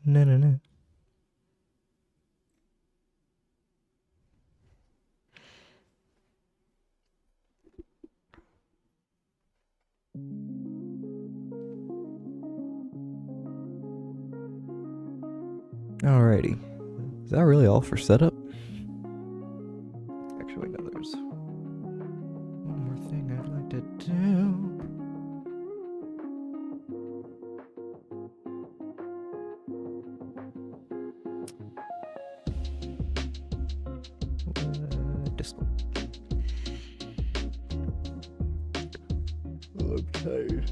No, no, no. Alrighty. Is that really all for setup? Actually, no, there's one more thing I'd like to do. Discord. Oh, I'm tired.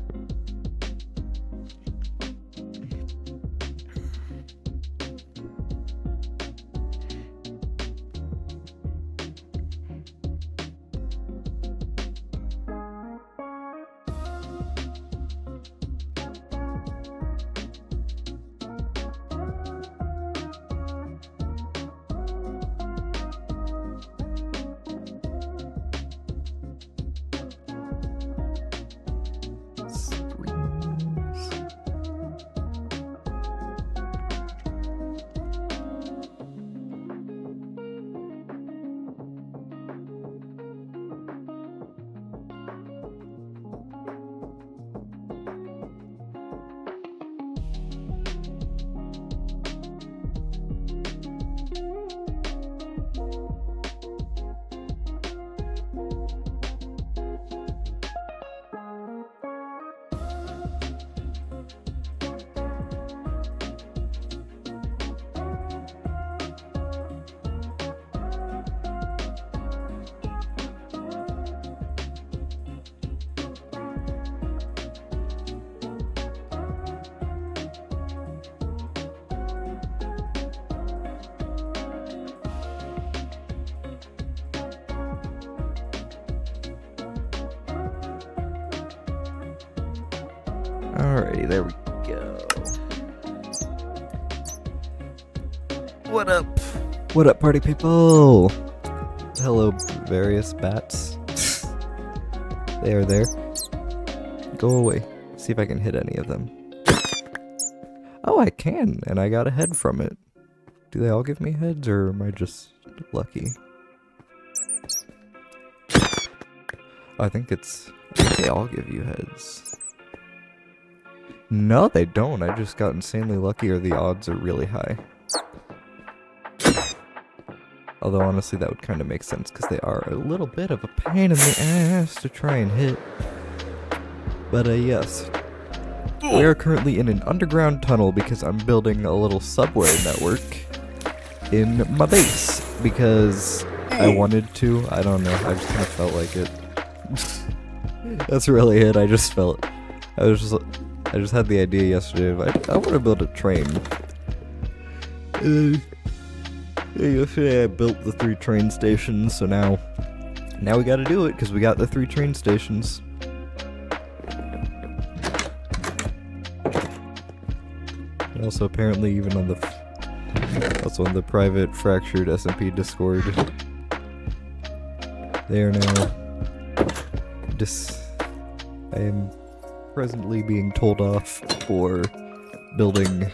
Alrighty, there we go. What up? What up, party people? Hello, various bats. They are there. Go away. See if I can hit any of them. Oh, I can, and I got a head from it. Do they all give me heads, or am I just lucky? I think they all give you heads. No, they don't. I just got insanely lucky, or the odds are really high. Although, honestly, that would kind of make sense, because they are a little bit of a pain in the ass to try and hit. But, yes. We are currently in an underground tunnel, because I'm building a little subway network in my base. Because I wanted to. I don't know. I just kind of felt like it. That's really it. I just had the idea yesterday of I want to build a train. Yesterday I built the 3 train stations, so now we gotta do it, because we got the 3 train stations. And also apparently even on the private fractured SMP Discord, they are now I am presently being told off for building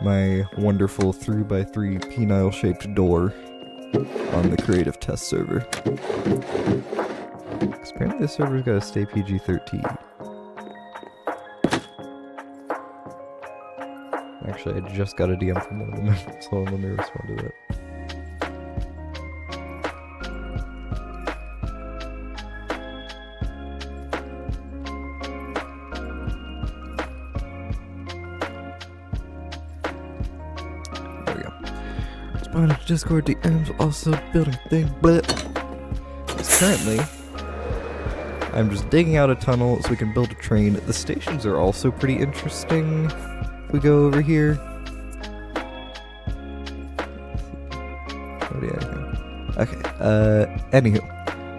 my wonderful 3x3 penile-shaped door on the creative test server. Because apparently this server's gotta stay PG-13. Actually, I just got a DM from one of them, so let me respond to that. Discord DMs also building thing, but currently I'm just digging out a tunnel so we can build a train. The stations are also pretty interesting. If we go over here. Okay, anywho.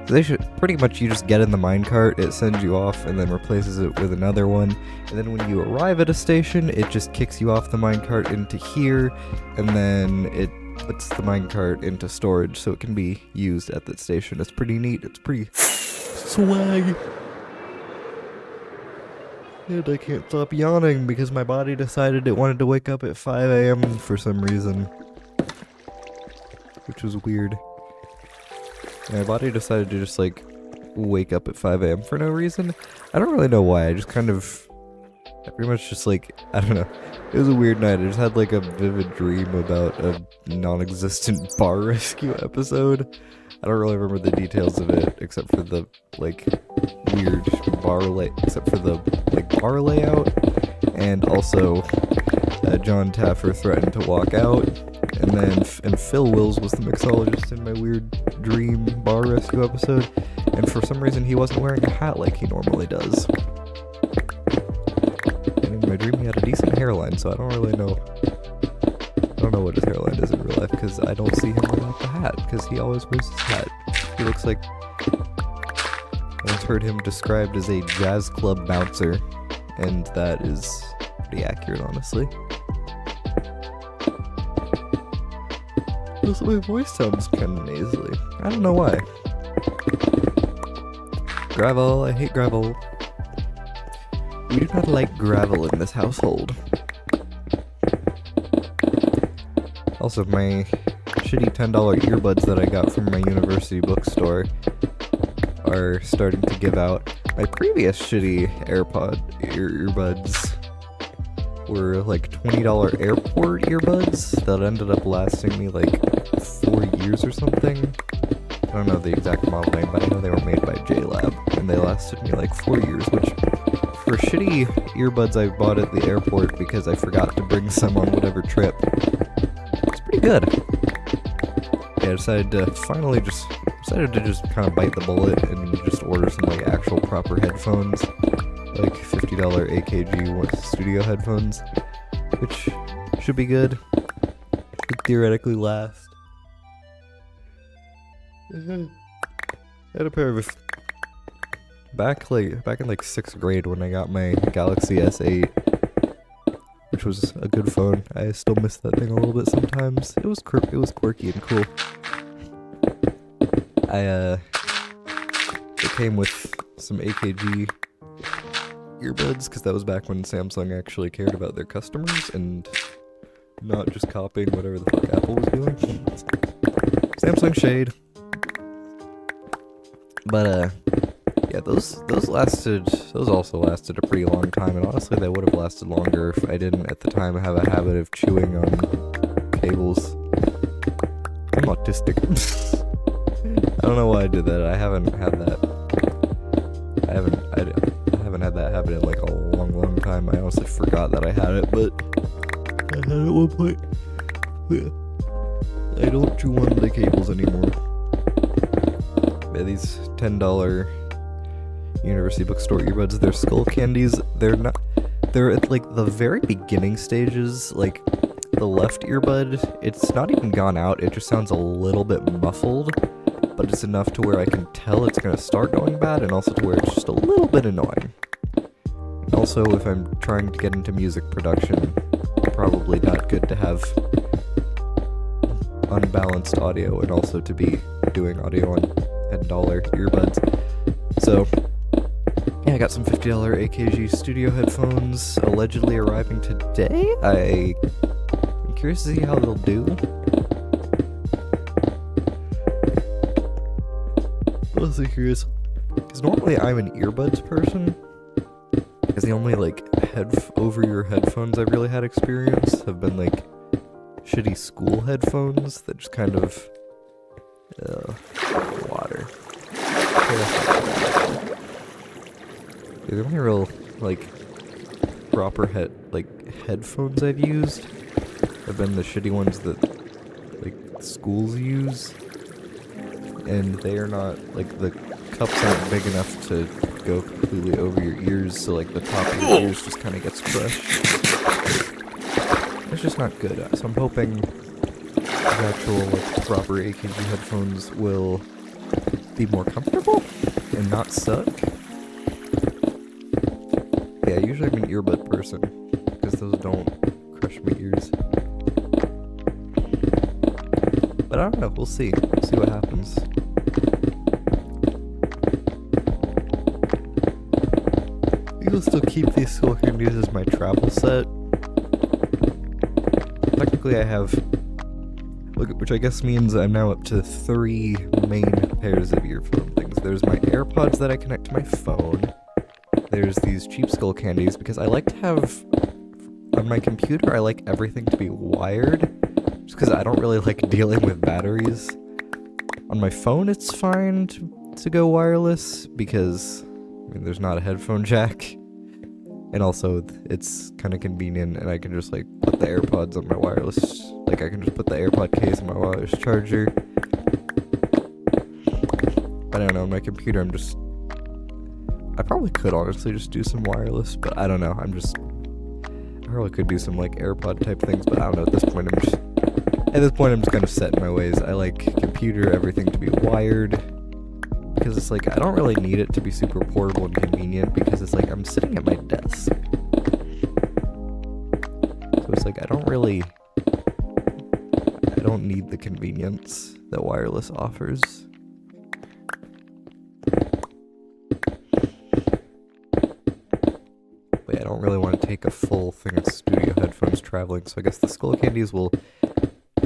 So they should pretty much, you just get in the minecart, it sends you off and then replaces it with another one. And then when you arrive at a station, it just kicks you off the minecart into here, and then it puts the minecart into storage so it can be used at that station. It's pretty neat. It's pretty swag. And I can't stop yawning because my body decided it wanted to wake up at 5 a.m. for some reason. Which was weird. My body decided to just like wake up at 5 a.m. for no reason. I don't really know why. I pretty much just like, I don't know. It was a weird night. I just had like a vivid dream about a non-existent bar rescue episode. I don't really remember the details of it except for the like weird bar layout, and also John Taffer threatened to walk out, and then Phil Wills was the mixologist in my weird dream bar rescue episode, and for some reason he wasn't wearing a hat like he normally does. And in my dream he had a decent hairline, so I don't know what his hairline is in real life, because I don't see him without the hat, because he always wears his hat. He looks like, I once heard him described as a jazz club bouncer, and that is pretty accurate, honestly. Also, my voice sounds kind of nasally. I don't know why. Gravel, I hate gravel. We do not like gravel in this household. Also, my shitty $10 earbuds that I got from my university bookstore are starting to give out. My previous shitty earbuds were like $20 airport earbuds that ended up lasting me like 4 years or something. I don't know the exact model name, but I know they were made by JLab, and they lasted me like 4 years, which for shitty earbuds I bought at the airport because I forgot to bring some on whatever trip, it's pretty good. Yeah, I decided to just kind of bite the bullet and just order some like actual proper headphones, like $50 AKG studio headphones, which should be good. Could theoretically last. I had a pair of back in like 6th grade when I got my Galaxy S8, which was a good phone. I still miss that thing a little bit sometimes. It was quirky and cool. It came with some AKG earbuds, because that was back when Samsung actually cared about their customers and not just copying whatever the fuck Apple was doing. Samsung shade. But yeah, those also lasted a pretty long time, and honestly they would have lasted longer if I didn't at the time have a habit of chewing on cables. I'm autistic. I don't know why I did that. I haven't had that habit in like a long time. I honestly forgot that I had it, but I had it at one point. Yeah. I don't chew on the cables anymore. Yeah, these $10 university bookstore earbuds, they're skull candies. They're at like the very beginning stages, like the left earbud, it's not even gone out, it just sounds a little bit muffled, but it's enough to where I can tell it's gonna start going bad, and also to where it's just a little bit annoying. Also, if I'm trying to get into music production, probably not good to have unbalanced audio and also to be doing audio on $10 earbuds. So, yeah, I got some $50 AKG studio headphones allegedly arriving today. I'm curious to see how they'll do. Honestly curious, because normally I'm an earbuds person, because the only like over-ear headphones I've really had experience have been like shitty school headphones that just kind of water. Yeah, the only real like proper headphones I've used have been the shitty ones that like schools use, and they are not like, the cups aren't big enough to go completely over your ears, so like the top of your ears just kind of gets crushed. It's just not good. So I'm hoping the actual like proper AKG headphones will be more comfortable and not suck. Yeah, usually I'm an earbud person, because those don't crush my ears. But I don't know, we'll see. We'll see what happens. to still keep these skull candies as my travel set. Technically I have, which I guess means I'm now up to 3 main pairs of earphone things. There's my AirPods that I connect to my phone. There's these cheap skull candies because I like to have, on my computer I like everything to be wired, just because I don't really like dealing with batteries. On my phone it's fine to go wireless because, I mean, there's not a headphone jack. And also, it's kind of convenient, and I can just, like, put the AirPods on my wireless, like, I can just put the AirPod case on my wireless charger. I don't know, on my computer, I probably could honestly just do some wireless, but I don't know, I probably could do some, like, AirPod type things, but I don't know, at this point, I'm just kind of set in my ways. I like computer, everything to be wired, because it's like, I don't really need it to be super portable and convenient, because it's like, I'm sitting at my desk. So it's like, I don't need the convenience that wireless offers. But yeah, I don't really want to take a full thing of studio headphones traveling, so I guess the skull candies will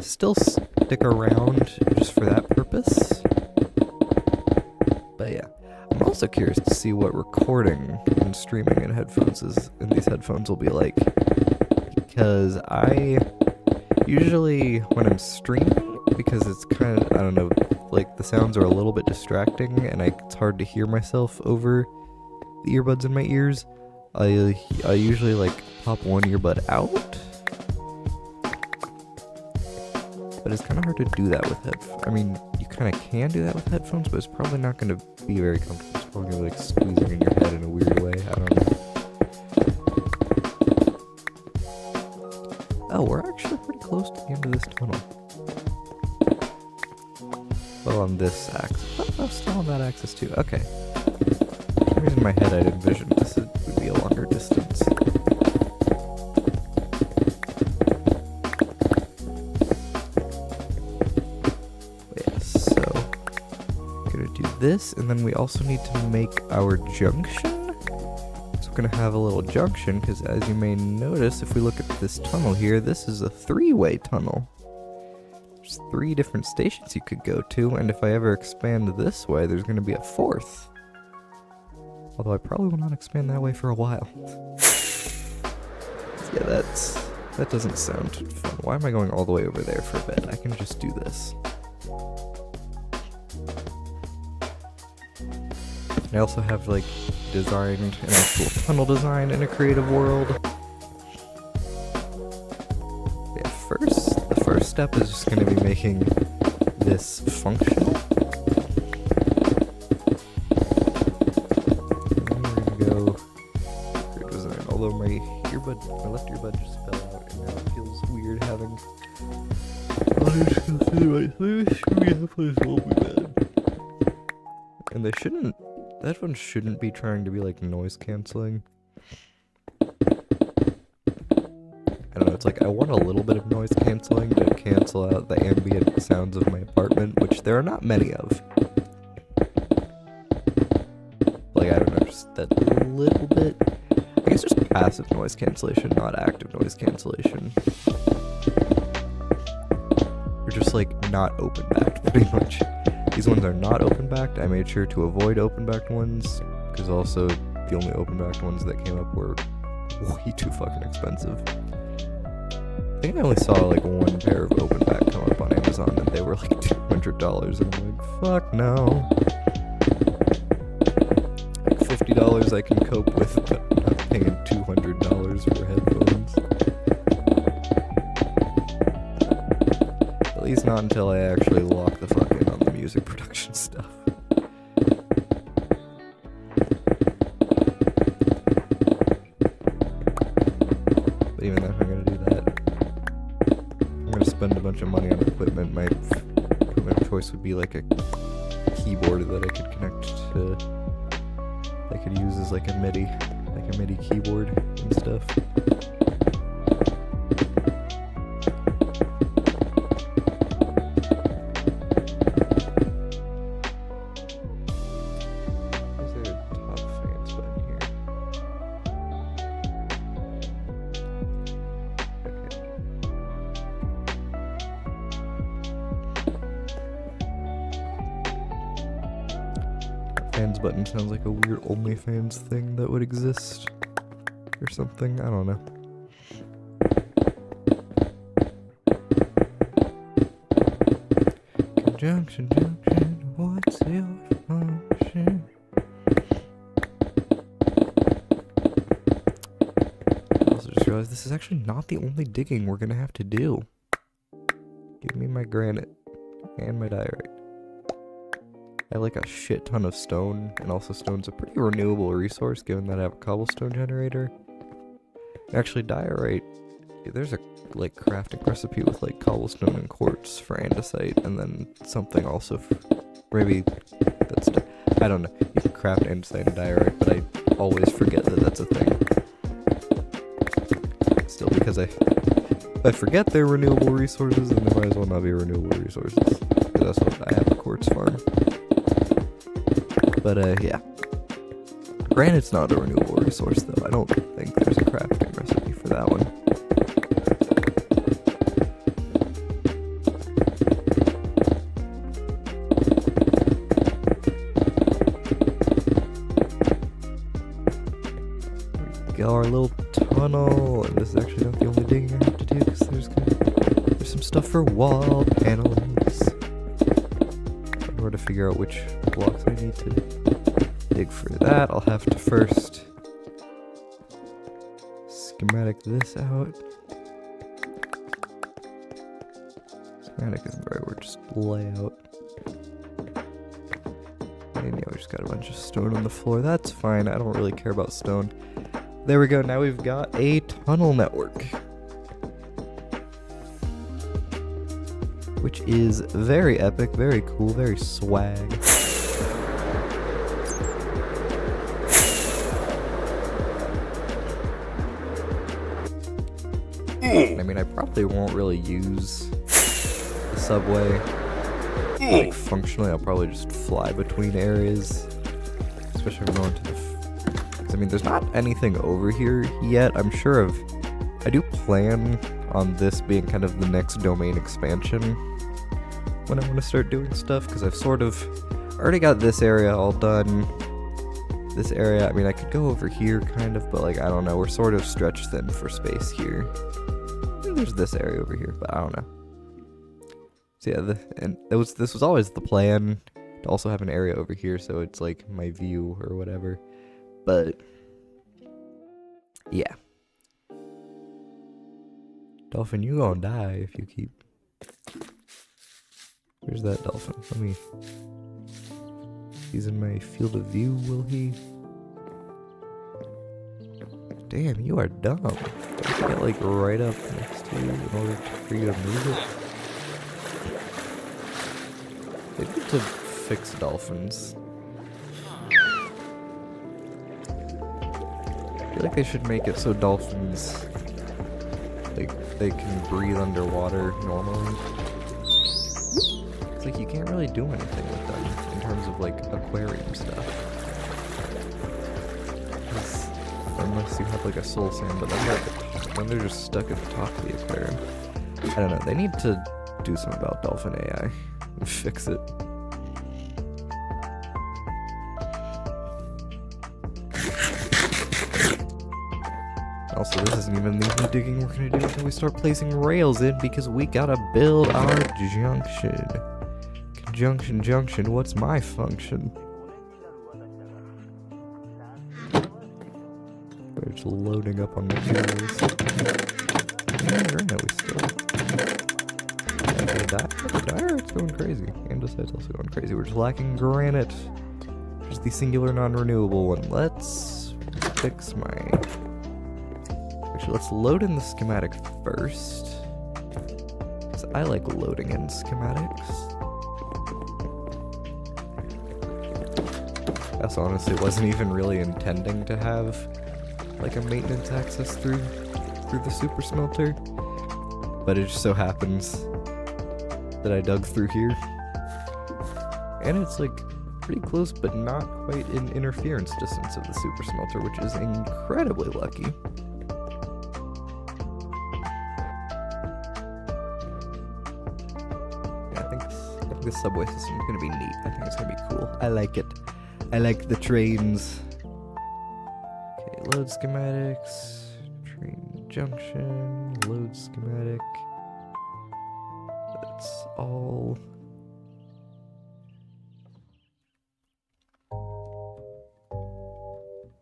still stick around just for that purpose. But yeah, I'm also curious to see what recording and streaming in these headphones will be like, because I usually, when I'm streaming, because it's kind of, I don't know, like the sounds are a little bit distracting and it's hard to hear myself over the earbuds in my ears, I usually like pop one earbud out. But it's kind of hard to do that with headphones. I mean, you kind of can do that with headphones, but it's probably not going to be very comfortable. It's probably going to be like squeezing in your head in a weird way. I don't know. Oh, we're actually pretty close to the end of this tunnel. Well, on this axis. Oh, still on that axis too. Okay. For some reason in my head I'd envisioned this would be a longer distance. This, and then we also need to make our junction. So we're gonna have a little junction, because as you may notice, if we look at this tunnel here, this is a 3-way tunnel. There's 3 different stations you could go to, and if I ever expand this way, there's gonna be a 4th. Although I probably will not expand that way for a while. Yeah, that doesn't sound fun. Why am I going all the way over there for a bit? I can just do this. I also have, like, designed an actual tunnel design in a creative world. Yeah, the first step is just going to be making this functional. And then we're going to go creative design. Although my left earbud just fell out, and now it feels weird having... And they shouldn't... The headphones shouldn't be trying to be like noise canceling. I don't know, it's like I want a little bit of noise canceling to cancel out the ambient sounds of my apartment, which there are not many of. Like, I don't know, just that little bit. I guess just passive noise cancellation, not active noise cancellation. Or just like not open backed, pretty much. These ones are not open-backed. I made sure to avoid open-backed ones, because also the only open-backed ones that came up were way too fucking expensive. I think I only saw like 1 pair of open-back come up on Amazon, and they were like $200, and I'm like, fuck no. Like $50 I can cope with, but I'm not paying $200 for headphones. At least not until I actually lock the fuck in on the music production stuff. But even then, if I'm gonna do that, I'm gonna spend a bunch of money on equipment. My equipment of choice would be like a keyboard that I could connect to, I could use as like a MIDI keyboard and stuff. OnlyFans button sounds like a weird OnlyFans thing that would exist. Or something, I don't know. Junction, what's your function? I also just realized this is actually not the only digging we're gonna have to do. Give me my granite and my diorite. I have like a shit ton of stone, and also stone's a pretty renewable resource given that I have a cobblestone generator. Actually, diorite, there's a like crafting recipe with like cobblestone and quartz for andesite, and then something also for, maybe that's, I don't know, you can craft andesite and diorite, but I always forget that that's a thing. Still, because I forget they're renewable resources, and they might as well not be renewable resources, because that's what I have a quartz farm. But yeah, granite's not a renewable resource though. I don't think there's a crafting recipe for that one. Our little tunnel, and this is actually not the only digging I have to do because there's some stuff for wall panels. In order to figure out which blocks I need to dig for that, I'll have to first schematic this out. Schematic isn't the right word, just layout. And yeah, we just got a bunch of stone on the floor. That's fine, I don't really care about stone. There we go, now we've got a tunnel network. Which is very epic, very cool, very swag. I mean, I probably won't really use the subway. Like, functionally, I'll probably just fly between areas. Especially if I'm going to the... I mean, there's not anything over here yet. I'm sure I do plan on this being kind of the next domain expansion when I want to start doing stuff, because I've sort of already got this area all done. This area, I mean, I could go over here kind of, but like, I don't know, we're sort of stretched thin for space here. And there's this area over here, but I don't know. So yeah, this was always the plan, to also have an area over here, so it's like my view or whatever. But yeah, dolphin, you gonna die if you keep. Where's that dolphin? Let me. He's in my field of view. Will he? Damn, you are dumb. Don't you get like right up next to you in order for you to move it? They need to fix dolphins. I feel like they should make it so dolphins, like, they can breathe underwater normally. It's like you can't really do anything with them in terms of like aquarium stuff. Unless you have like a soul sand, but then they're just stuck at the top of the aquarium. I don't know, they need to do something about dolphin AI and fix it. Also, this isn't even the only digging we're gonna do until we start placing rails in, because we gotta build our junction. Junction, what's my function? We're just loading up on materials. The diorite's going crazy. Andesite's also going crazy. We're just lacking granite, which is the singular non-renewable one. Let's fix my... Actually, let's load in the schematic first, because I like loading in schematics. I also honestly wasn't even really intending to have like a maintenance access through the super smelter, but it just so happens that I dug through here, and it's like pretty close but not quite in interference distance of the super smelter, which is incredibly lucky. Yeah, I think this subway system is gonna be neat. I think it's gonna be cool. I like it. I like the trains. Okay, load schematics. Train junction. Load schematic. That's all.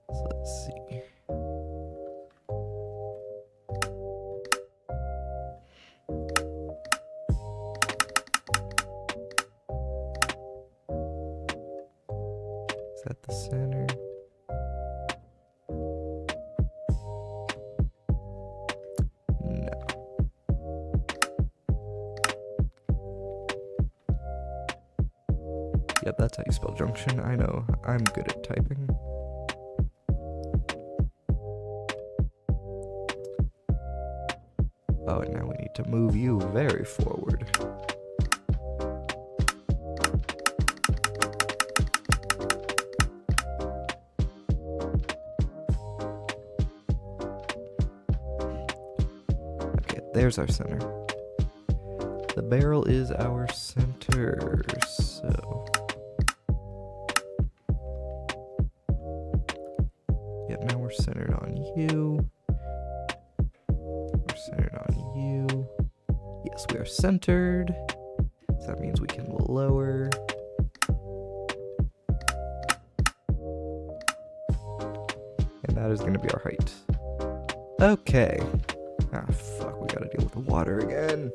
So let's see. Is that the center? No. Yep, that's how you spell junction. I know. I'm good at typing. Oh, and now we need to move you very forward. Okay, there's our center. The barrel is our center, so... Yep, now we're centered on you. We're centered on you. Yes, we are centered. So that means we can lower. And that is going to be our height. Okay. Ah, fuck, we gotta deal with the water again.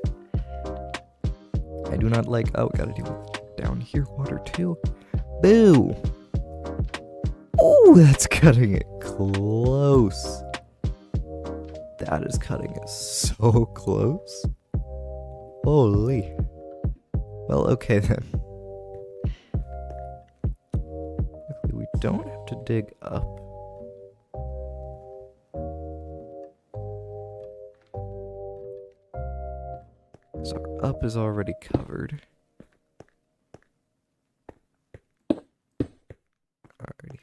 I do not like... Oh, we gotta deal with down here water too. Boo! Oh, that's cutting it close. That is cutting it so close. Holy. Well, okay then. Luckily, we don't have to dig up. So our up is already covered. Alrighty.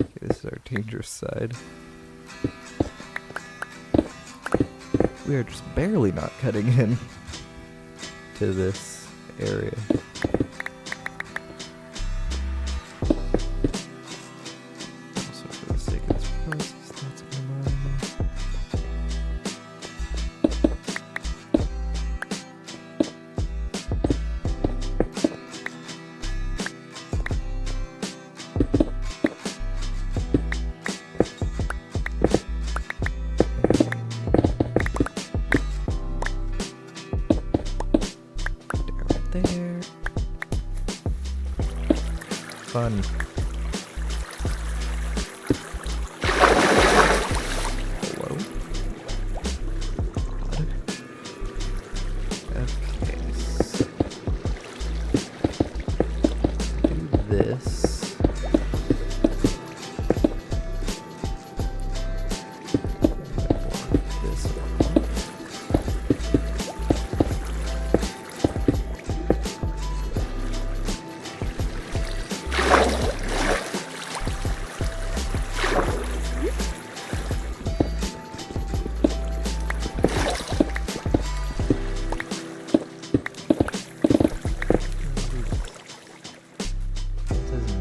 Okay, this is our dangerous side. We are just barely not cutting in to this area. Also, for the sake of this process, that's gonna matter. There. Fun. Hello? Okay, so do this. This off.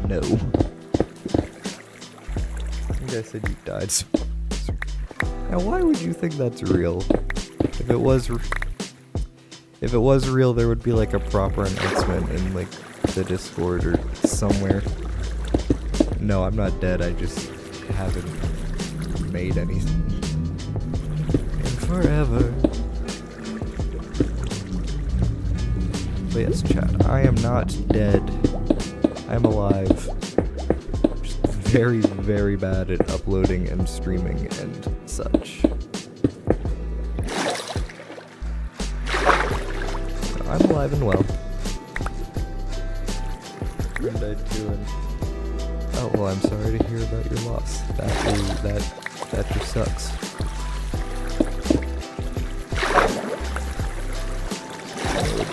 No. I think I said you died. Now, why would you think that's real? If it was real, there would be like a proper announcement in like the Discord or somewhere. No, I'm not dead. I just haven't made anything in forever. But yes, chat. I am not dead. I'm alive. Just very, very bad at uploading and streaming and such. So I'm alive and well. Friend died too, and oh well, I'm sorry to hear about your loss. That just sucks. It would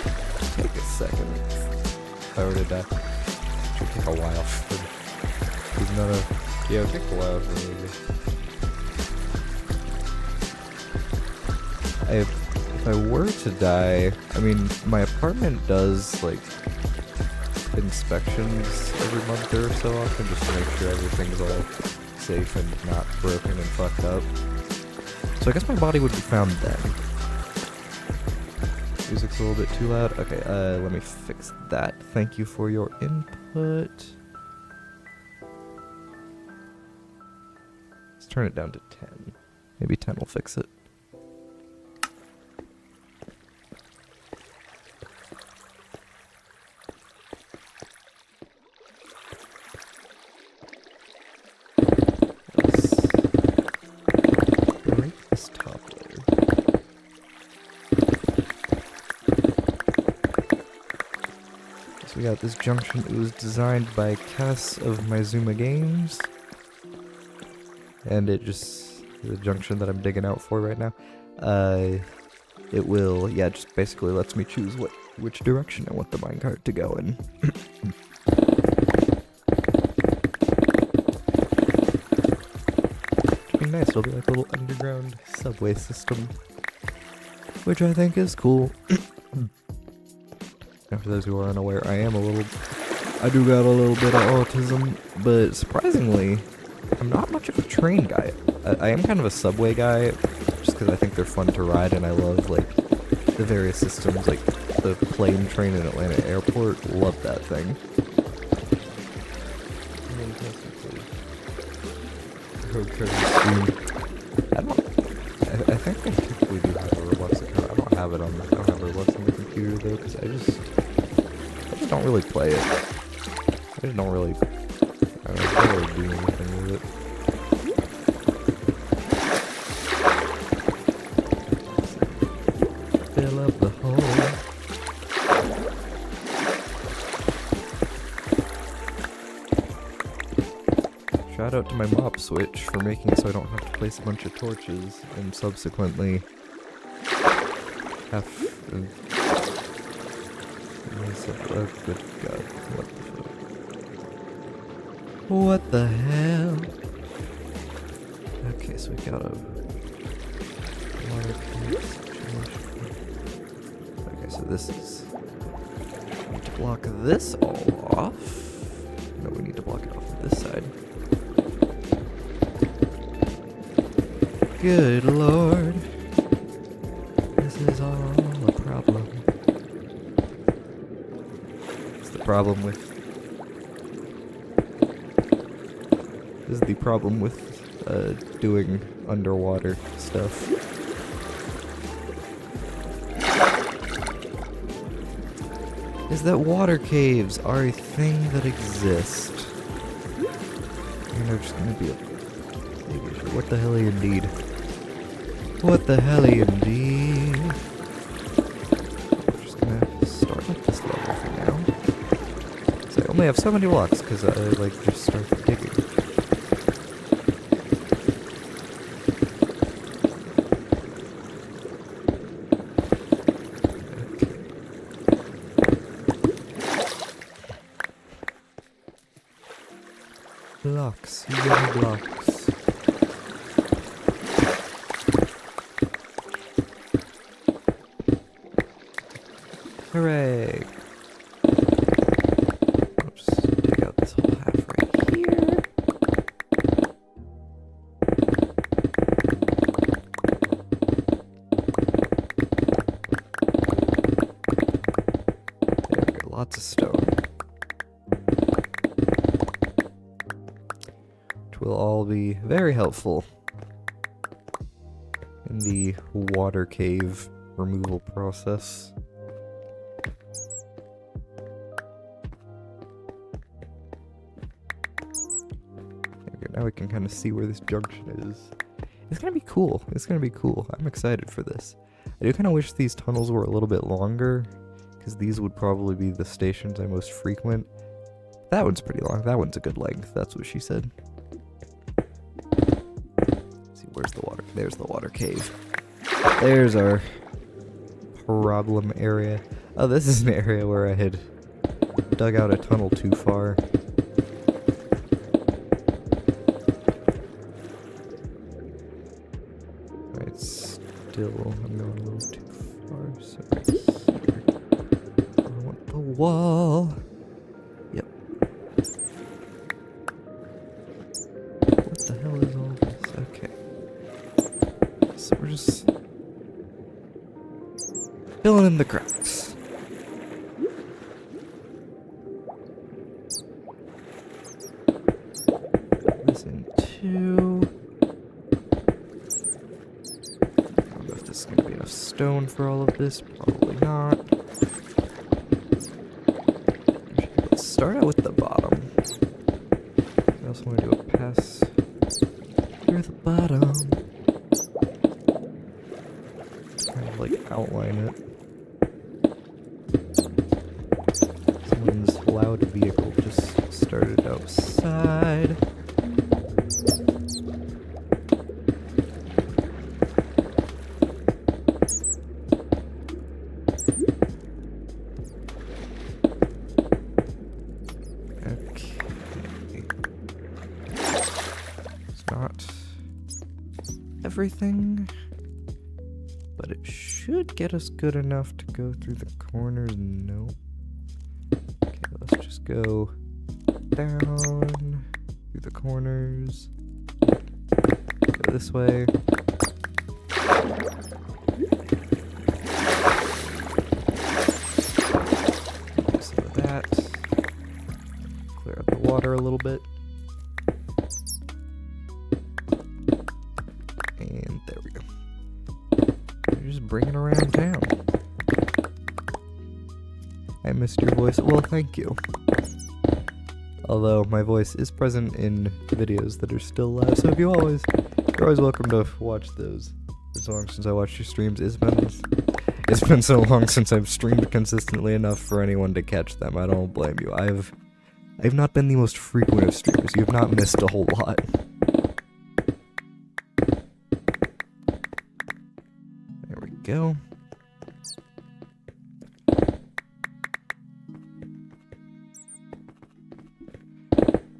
take a second if I were to die. It would take a while for there's not a yeah, it would take a while for me. If I were to die, I mean, my apartment does, like, inspections every month or so often, just to make sure everything's all safe and not broken and fucked up. So I guess my body would be found then. Music's a little bit too loud. Okay, let me fix that. Thank you for your input. Let's turn it down to 10. Maybe 10 will fix it. We got this junction. It was designed by Cass of Mizuma Games. And it just, the junction that I'm digging out for right now, it will, yeah, just basically lets me choose which direction I want the minecart to go in. It'll be nice, it'll be like a little underground subway system, which I think is cool. And for those who are unaware, I do got a little bit of autism, but surprisingly, I'm not much of a train guy. I am kind of a subway guy, just because I think they're fun to ride, and I love, like, the various systems, like the plane train in Atlanta Airport. Love that thing. I think I typically do have a Roblox account. I don't have Roblox on the computer though, because I just don't really play it. I don't really do anything with it. Fill up the hole. Shout out to my mop switch for making it so I don't have to place a bunch of torches and subsequently have... oh, good God. What the hell? Okay, so we got a... Okay, so this is... We need to block this all off. No, we need to block it off on this side. Good Lord. This is all a problem. It's the problem with... This is the problem with doing underwater stuff. Is that water caves are a thing that exist. And they're just gonna be a... What the hell indeed? What the hell indeed? I'm just gonna start at this level for now. So I only have so many blocks because I like just start digging. Blocks, yellow blocks. Hooray! I'll just dig out this whole half right here. There we go, lots of stone. Will all be very helpful in the water cave removal process. Okay, now we can kind of see where this junction is. It's gonna be cool. It's gonna be cool. I'm excited for this. I do kind of wish these tunnels were a little bit longer, because these would probably be the stations I most frequent. That one's pretty long. That one's a good length. That's what she said. Where's the water? There's the water cave. There's our problem area. Oh, this is an area where I had dug out a tunnel too far. Right, still, I'm going a little too far, so here. I want the wall. Yep. What the hell is all this? Okay. So we're just filling in the cracks. This in two. I don't know if this is going to be enough stone for all of this. Probably not. Let's start out with the bottom. I also want to do a pass through the bottom. Kind of like outline it. Someone's loud vehicle just started outside. Everything, but it should get us good enough to go through the corners. No. Okay, let's just go down through the corners. Go this way. Do some of that. Clear out the water a little bit. Bringing around town. I missed your voice. Well, thank you. Although my voice is present in videos that are still live, so you're always welcome to watch those. It's so long since I watched your streams. It's been so long since I've streamed consistently enough for anyone to catch them. I don't blame you. I've not been the most frequent of streamers. You've not missed a whole lot. Go.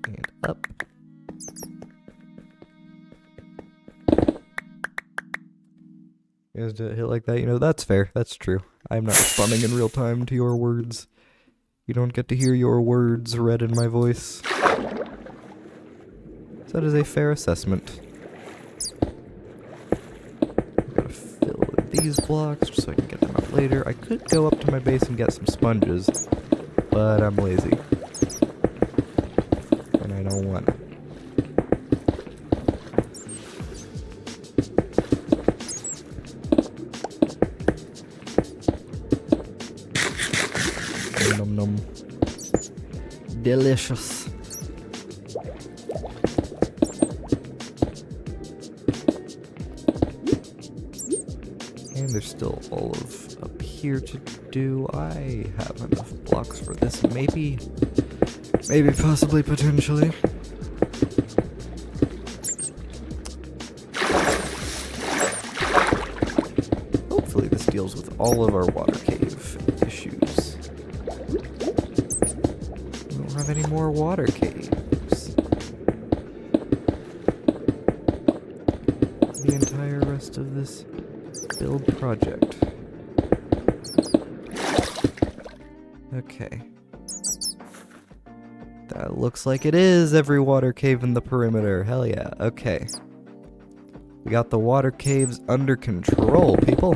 And up. You guys did it hit like that? You know, that's fair. That's true. I'm not responding in real time to your words. You don't get to hear your words read in my voice. So that is a fair assessment. These blocks just so I can get them out later. I could go up to my base and get some sponges, but I'm lazy. And I don't want to. Nom nom. Delicious. And there's still all of up here to do. I have enough blocks for this. Maybe, possibly, potentially. Hopefully this deals with all of our water cave issues. We don't have any more water caves. The entire rest of this build project. Okay. That looks like it is every water cave in the perimeter. Hell yeah. Okay. We got the water caves under control, people.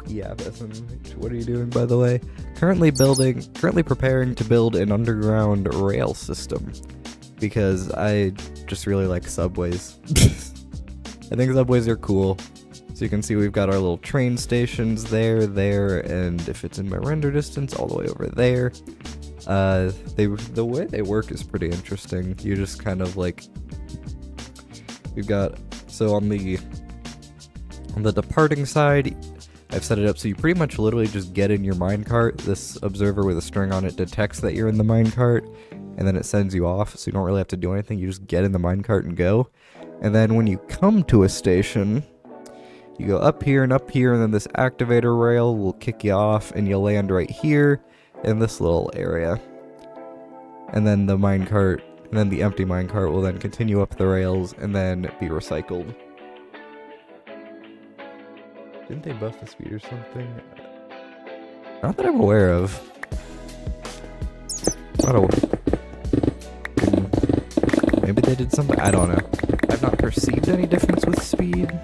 Yeah, Bethan, what are you doing, by the way? Currently preparing to build an underground rail system. Because I just really like subways. I think subways are cool. So you can see we've got our little train stations there, and if it's in my render distance, all the way over there. The way they work is pretty interesting. You just kind of like, we've got, so on the departing side, I've set it up so you pretty much literally just get in your minecart. This observer with a string on it detects that you're in the minecart, and then it sends you off, so you don't really have to do anything. You just get in the minecart and go. And then when you come to a station, you go up here, and then this activator rail will kick you off, and you'll land right here in this little area. And then the minecart And then the empty minecart will then continue up the rails and then be recycled. Didn't they buff the speed or something? Not that I'm aware of. Not aware. Maybe they did something. I don't know. I've not perceived any difference with speed.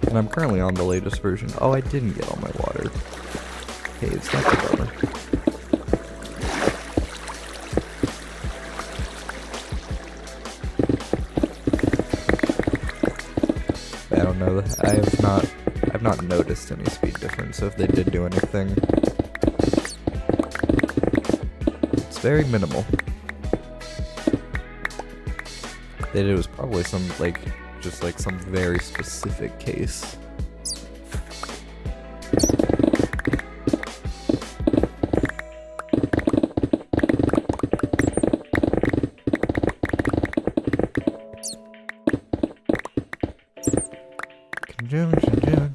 And I'm currently on the latest version. Oh, I didn't get all my water. Caves, that's a bummer. I don't know. I've not noticed any speed difference, so if they did do anything, it's very minimal. It was probably some, just some very specific case. Junction,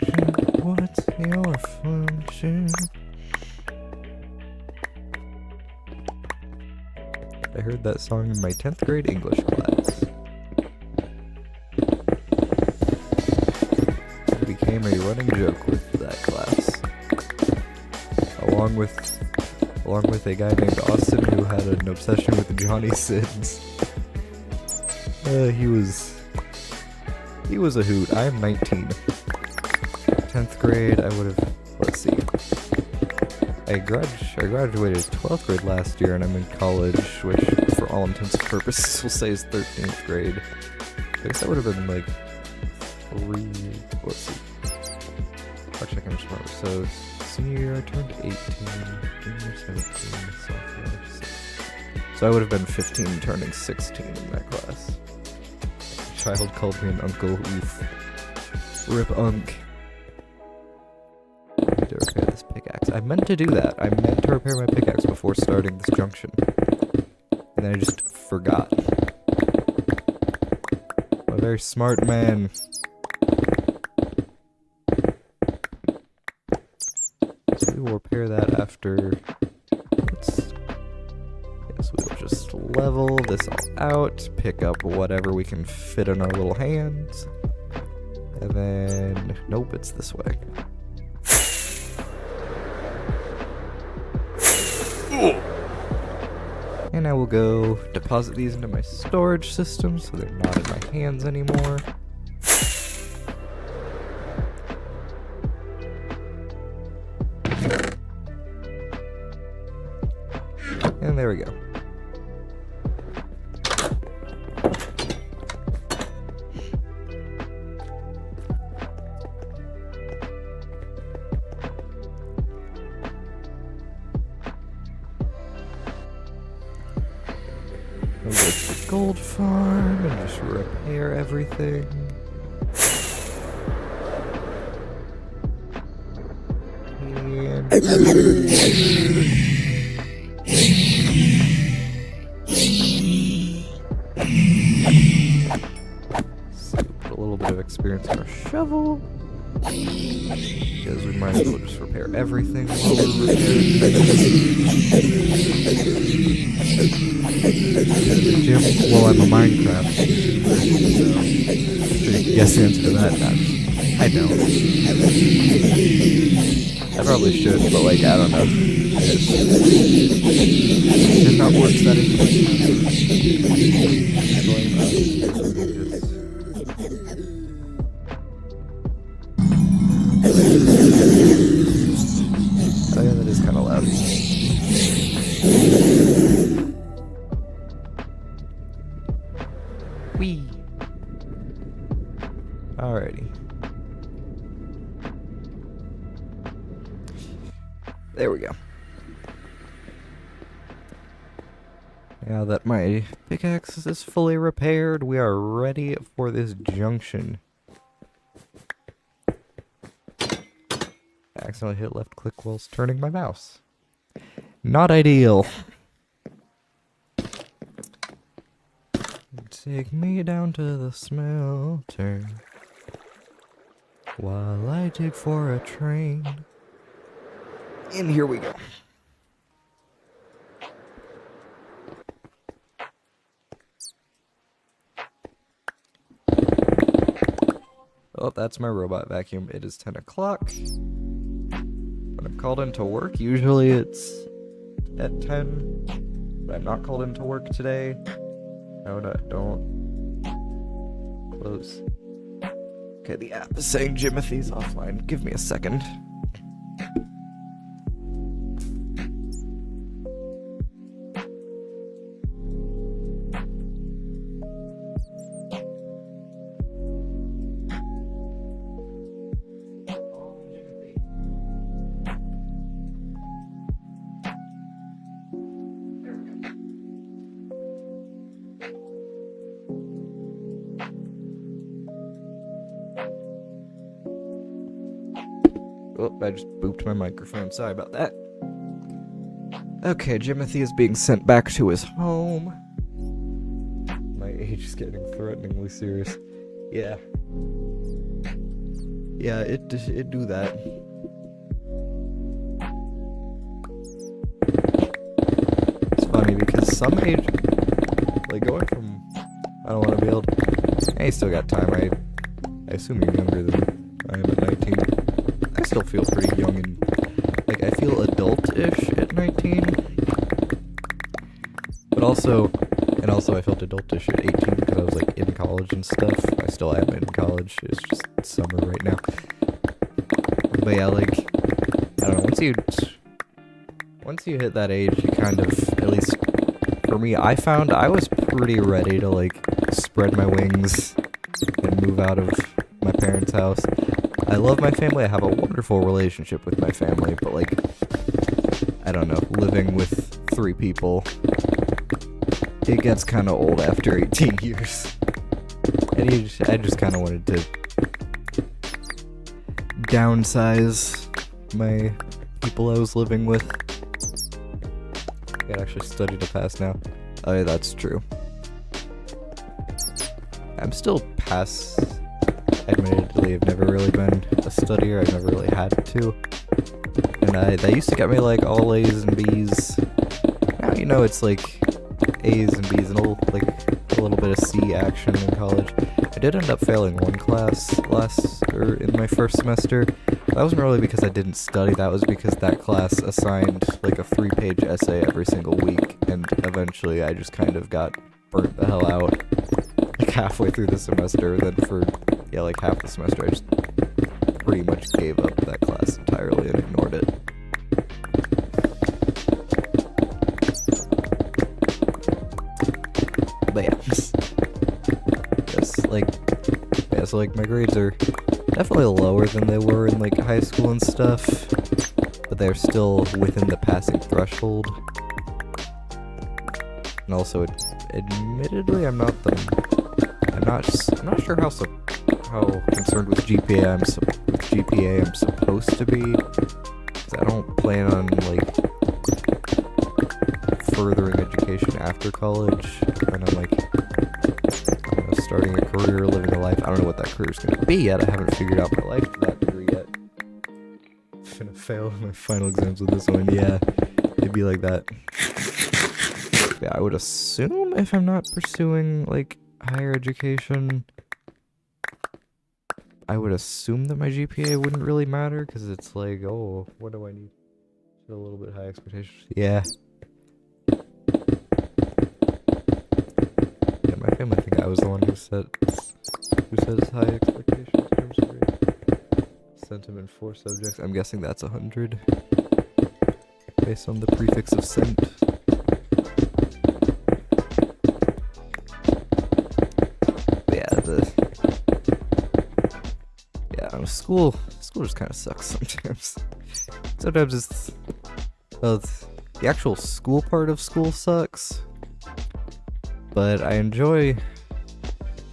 what's your function? I heard that song in my 10th grade English class. It became a running joke with that class. Along with a guy named Austin who had an obsession with Johnny Sins. He was a hoot. I am 19. 10th grade, I would have, let's see. I graduated 12th grade last year and I'm in college, which for all intents and purposes we'll say is 13th grade. I guess that would have been like 3, let's see. Actually, I can just remember. So, senior year I turned 18, junior 17, sophomore 16. So I would have been 15 turning 16 in that class. Child called me an uncle. Oof. Rip Unk. I need to repair this pickaxe. I meant to do that. I meant to repair my pickaxe before starting this junction. And then I just forgot. I'm a very smart man. So we will repair that after. Yes, we will just level this all out, pick up whatever we can fit in our little hands, and then, nope, it's this way. And I will go deposit these into my storage system so they're not in my hands anymore. And there we go. We'll go to the gold farm and just repair everything. And so put a little bit of experience in our shovel. Because we might as well just repair everything while we're repairing the gym. Well, I'm a Minecraft. Sure you can guess the answer to that. I don't. I probably should, but I don't know. It did not work that into oh yeah, that is kind of loud. Whee! Alrighty. There we go. Now that my pickaxe is fully repaired, we are ready for this junction. I accidentally hit left click whilst turning my mouse. Not ideal. Take me down to the smelter while I dig for a train. And here we go. Oh, that's my robot vacuum. It is 10 o'clock. When I'm called into work, usually it's at 10. But I'm not called into work today. No, don't. Close. Okay, the app is saying Jimothy's offline. Give me a second. Oh, I just booped my microphone. Sorry about that. Okay, Jimothy is being sent back to his home. My age is getting threateningly serious. Yeah. Yeah, it do that. It's funny because some age, like going from, I don't want to be able to, hey, you still got time. I assume you're younger than I am at 19. I still feel pretty young and, like, I feel adult-ish at 19. But also I felt adult-ish at 18 because I was, like, in college and stuff. I still am in college. It's just summer right now. But yeah, like, I don't know, once you hit that age, you kind of, at least for me, I found I was pretty ready to, like, spread my wings and move out of my parents' house. I love my family, I have a wonderful relationship with my family, but like, I don't know, living with 3 people, it gets kind of old after 18 years. And I just kind of wanted to downsize my people I was living with. I can actually study to pass now. Oh yeah, that's true. I'm still pass. Admittedly, I've never really been a studier. I've never really had to. And that used to get me like all A's and B's. Now, you know, it's like A's and B's and a little bit of C action in college. I did end up failing one class in my first semester. That wasn't really because I didn't study. That was because that class assigned like a 3-page essay every single week. And eventually I just kind of got burnt the hell out like halfway through the semester. Then for like half the semester, I just pretty much gave up that class entirely and ignored it. But yeah, so like my grades are definitely lower than they were in like high school and stuff, but they're still within the passing threshold. And also, admittedly, I'm not sure how concerned with GPA I'm supposed to be, because I don't plan on like furthering education after college, and I'm like, I don't know, starting a career, living a life. I don't know what that career's gonna be yet. I haven't figured out my life to that degree yet. I'm gonna fail my final exams with this one. Yeah, it'd be like that. Yeah, I would assume if I'm not pursuing like higher education, I would assume that my GPA wouldn't really matter, because it's like, oh, what do I need? A little bit high expectations. Yeah. Yeah, my family think I was the one who set his high expectations in terms of grade. Sent him in 4 subjects. I'm guessing that's 100. Based on the prefix of sent. School just kind of sucks sometimes. Sometimes it's the actual school part of school sucks, but I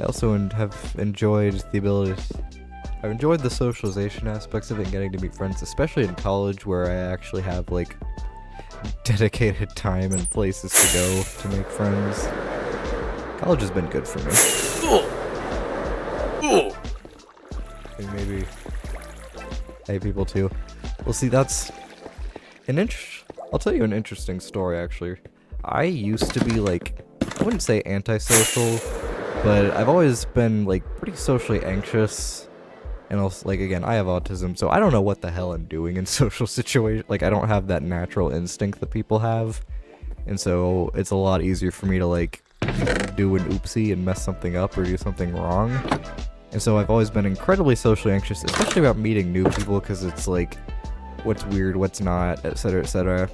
also have enjoyed the ability. I've enjoyed the socialization aspects of it and getting to meet friends, especially in college, where I actually have like dedicated time and places to go to make friends. College has been good for me. And maybe hey, people too. Well, see, that's I'll tell you an interesting story, actually. I used to be like, I wouldn't say antisocial, but I've always been like pretty socially anxious And also, like, again, I have autism, so I don't know what the hell I'm doing in social situations. Like, I don't have that natural instinct that people have. And so it's a lot easier for me to, like, do an oopsie and mess something up or do something wrong. And so I've always been incredibly socially anxious, especially about meeting new people, because it's like, what's weird, what's not, etc., etc.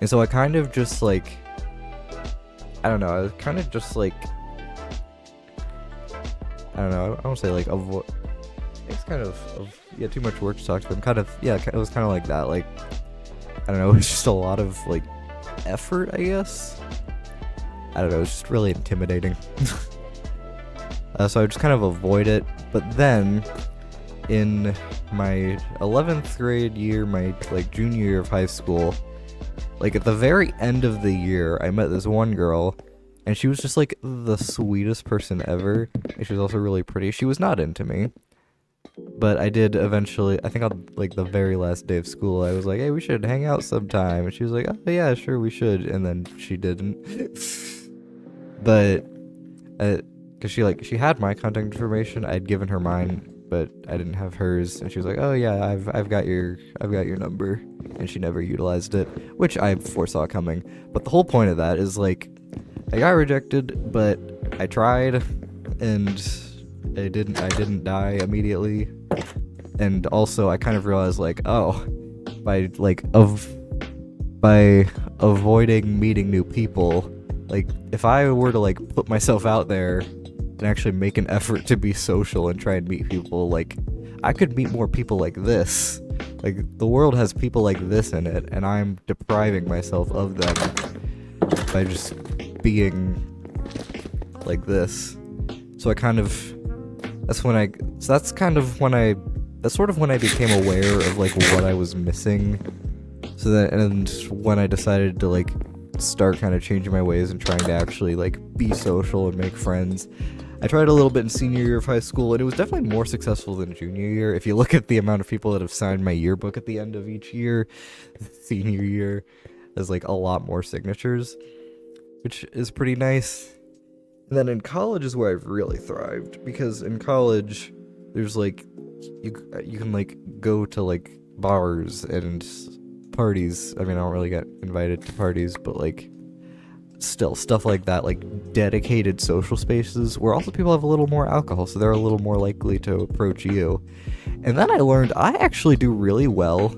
And so I kind of just, like, I don't know, I kind of just, like, I don't know, I don't say, like, avoid. It's kind of, yeah, too much work to talk to them. Kind of, yeah, it was kind of like that. Like, I don't know, it's just a lot of, like, effort, I guess. I don't know, it's just really intimidating. So I just kind of avoid it. But then, in my 11th grade year, my, like, junior year of high school, like, at the very end of the year, I met this one girl, and she was just, like, the sweetest person ever. And she was also really pretty. She was not into me. But I did eventually, I think on, like, the very last day of school, I was like, hey, we should hang out sometime. And she was like, oh, yeah, sure, we should. And then she didn't. But, because she had my contact information. I'd given her mine, but I didn't have hers. And she was like, oh, yeah, I've got your number. And she never utilized it, which I foresaw coming. But the whole point of that is, like, I got rejected, but I tried, and I didn't die immediately. And also I kind of realized, like, oh, by avoiding meeting new people, like, if I were to, like, put myself out there and actually make an effort to be social and try and meet people, like, I could meet more people like this. Like, the world has people like this in it, and I'm depriving myself of them by just being like this. So I kind of, that's sort of when I became aware of, like, what I was missing. So that, and when I decided to, like, start kind of changing my ways and trying to actually, like, be social and make friends. I tried a little bit in senior year of high school, and it was definitely more successful than junior year. If you look at the amount of people that have signed my yearbook at the end of each year, senior year has, like, a lot more signatures, which is pretty nice. And then in college is where I've really thrived, because in college, there's, like, you can, like, go to, like, bars and parties. I mean, I don't really get invited to parties, but, like, still, stuff like that, like, dedicated social spaces where also people have a little more alcohol, so they're a little more likely to approach you. And then I learned I actually do really well,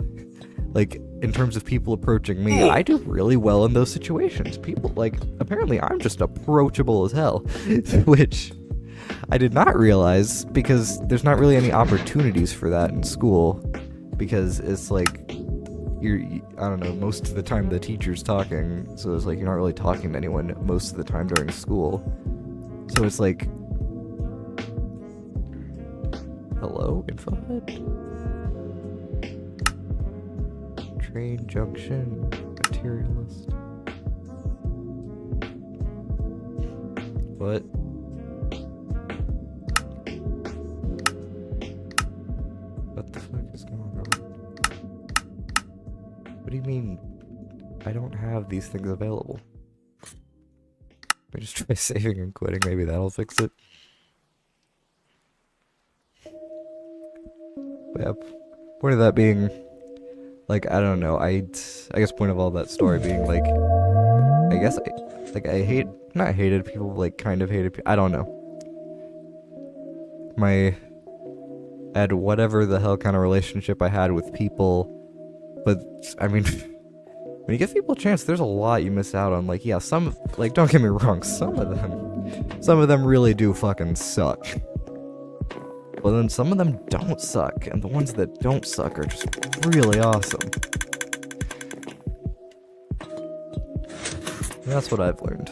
like, in terms of people approaching me. I do really well in those situations. People, like, apparently I'm just approachable as hell, which I did not realize, because there's not really any opportunities for that in school, because it's like, I don't know, most of the time the teacher's talking, so it's like you're not really talking to anyone most of the time during school. So it's like, hello, Infohead? Train junction, materialist. What? What the fuck is going on? What do you mean I don't have these things available? Let me just try saving and quitting, maybe that'll fix it. But yeah, point of that being, like, I don't know, I guess point of all that story being, like, I guess I not hated people, like, kind of hated people, I don't know. I had whatever the hell kind of relationship I had with people, but, I mean, when you give people a chance, there's a lot you miss out on. Like, yeah, some, like, don't get me wrong, some of them really do fucking suck. But then some of them don't suck, and the ones that don't suck are just really awesome. And that's what I've learned.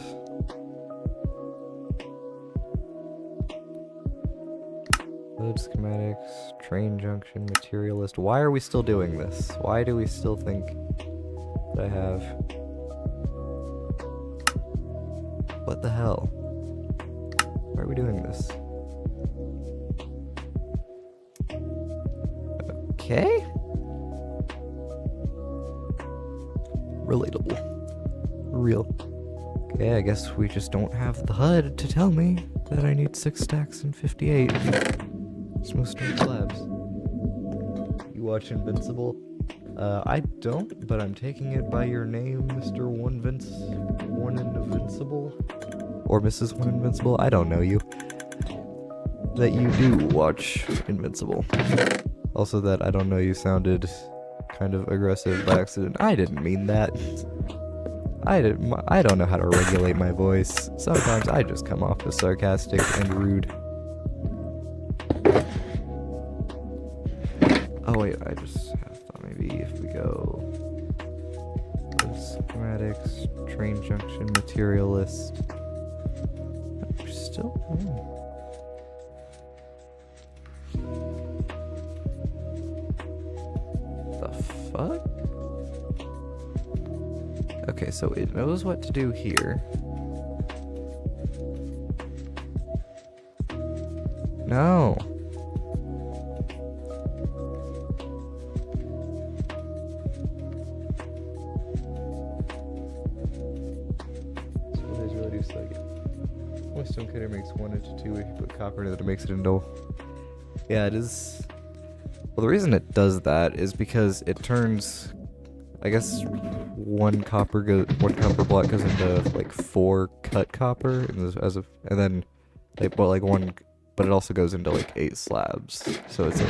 Load schematics, train junction, materialist. Why are we still doing this? Why do we still think that I have... What the hell? Why are we doing this? Okay. Relatable. Real. Okay, I guess we just don't have the HUD to tell me that I need 6 stacks and 58. Smooth stone slabs. You watch Invincible? I don't, but I'm taking it by your name, Mr. One Invincible? Or Mrs. One Invincible? I don't know you. That you do watch Invincible. Also that I don't know you sounded kind of aggressive by accident. I didn't mean that. I don't know how to regulate my voice. Sometimes I just come off as sarcastic and rude. Oh wait, I just thought maybe if we go schematics, train junction, materialist. We're still. The fuck? Okay, so it knows what to do here. No. Stone cutter makes 1 into 2 if you put copper into it, it makes it into. Yeah, it is. Well, the reason it does that is because it turns, I guess, one copper block goes into like 4 cut copper, and then but it also goes into like 8 slabs. So it's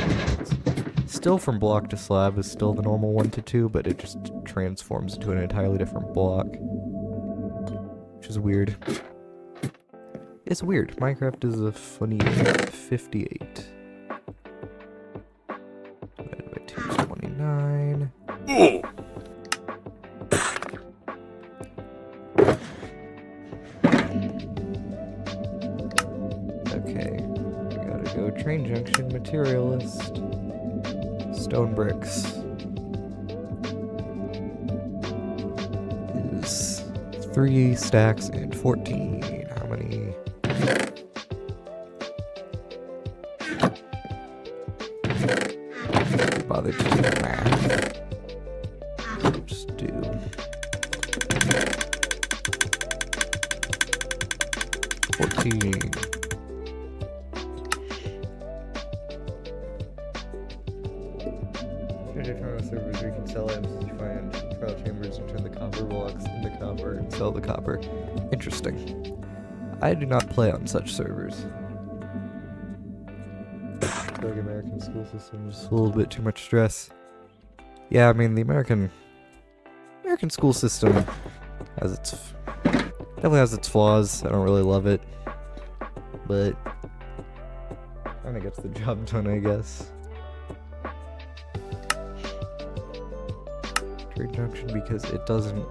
still from block to slab is still the normal 1 to 2, but it just transforms into an entirely different block, which is weird. It's weird. Minecraft is a funny 58. Divided by 229. Okay. We gotta go train junction, materialist. Stone bricks. Is 3 stacks and 14. How many? Bother to do math. Just do 14. Servers we can sell items you find trial chambers and turn the copper blocks into copper and sell the copper. Interesting. I do not play on such servers. Like American school systems, a little bit too much stress. Yeah, I mean the American school system definitely has its flaws. I don't really love it, but kind of gets the job done, I guess. Trade junction because it doesn't.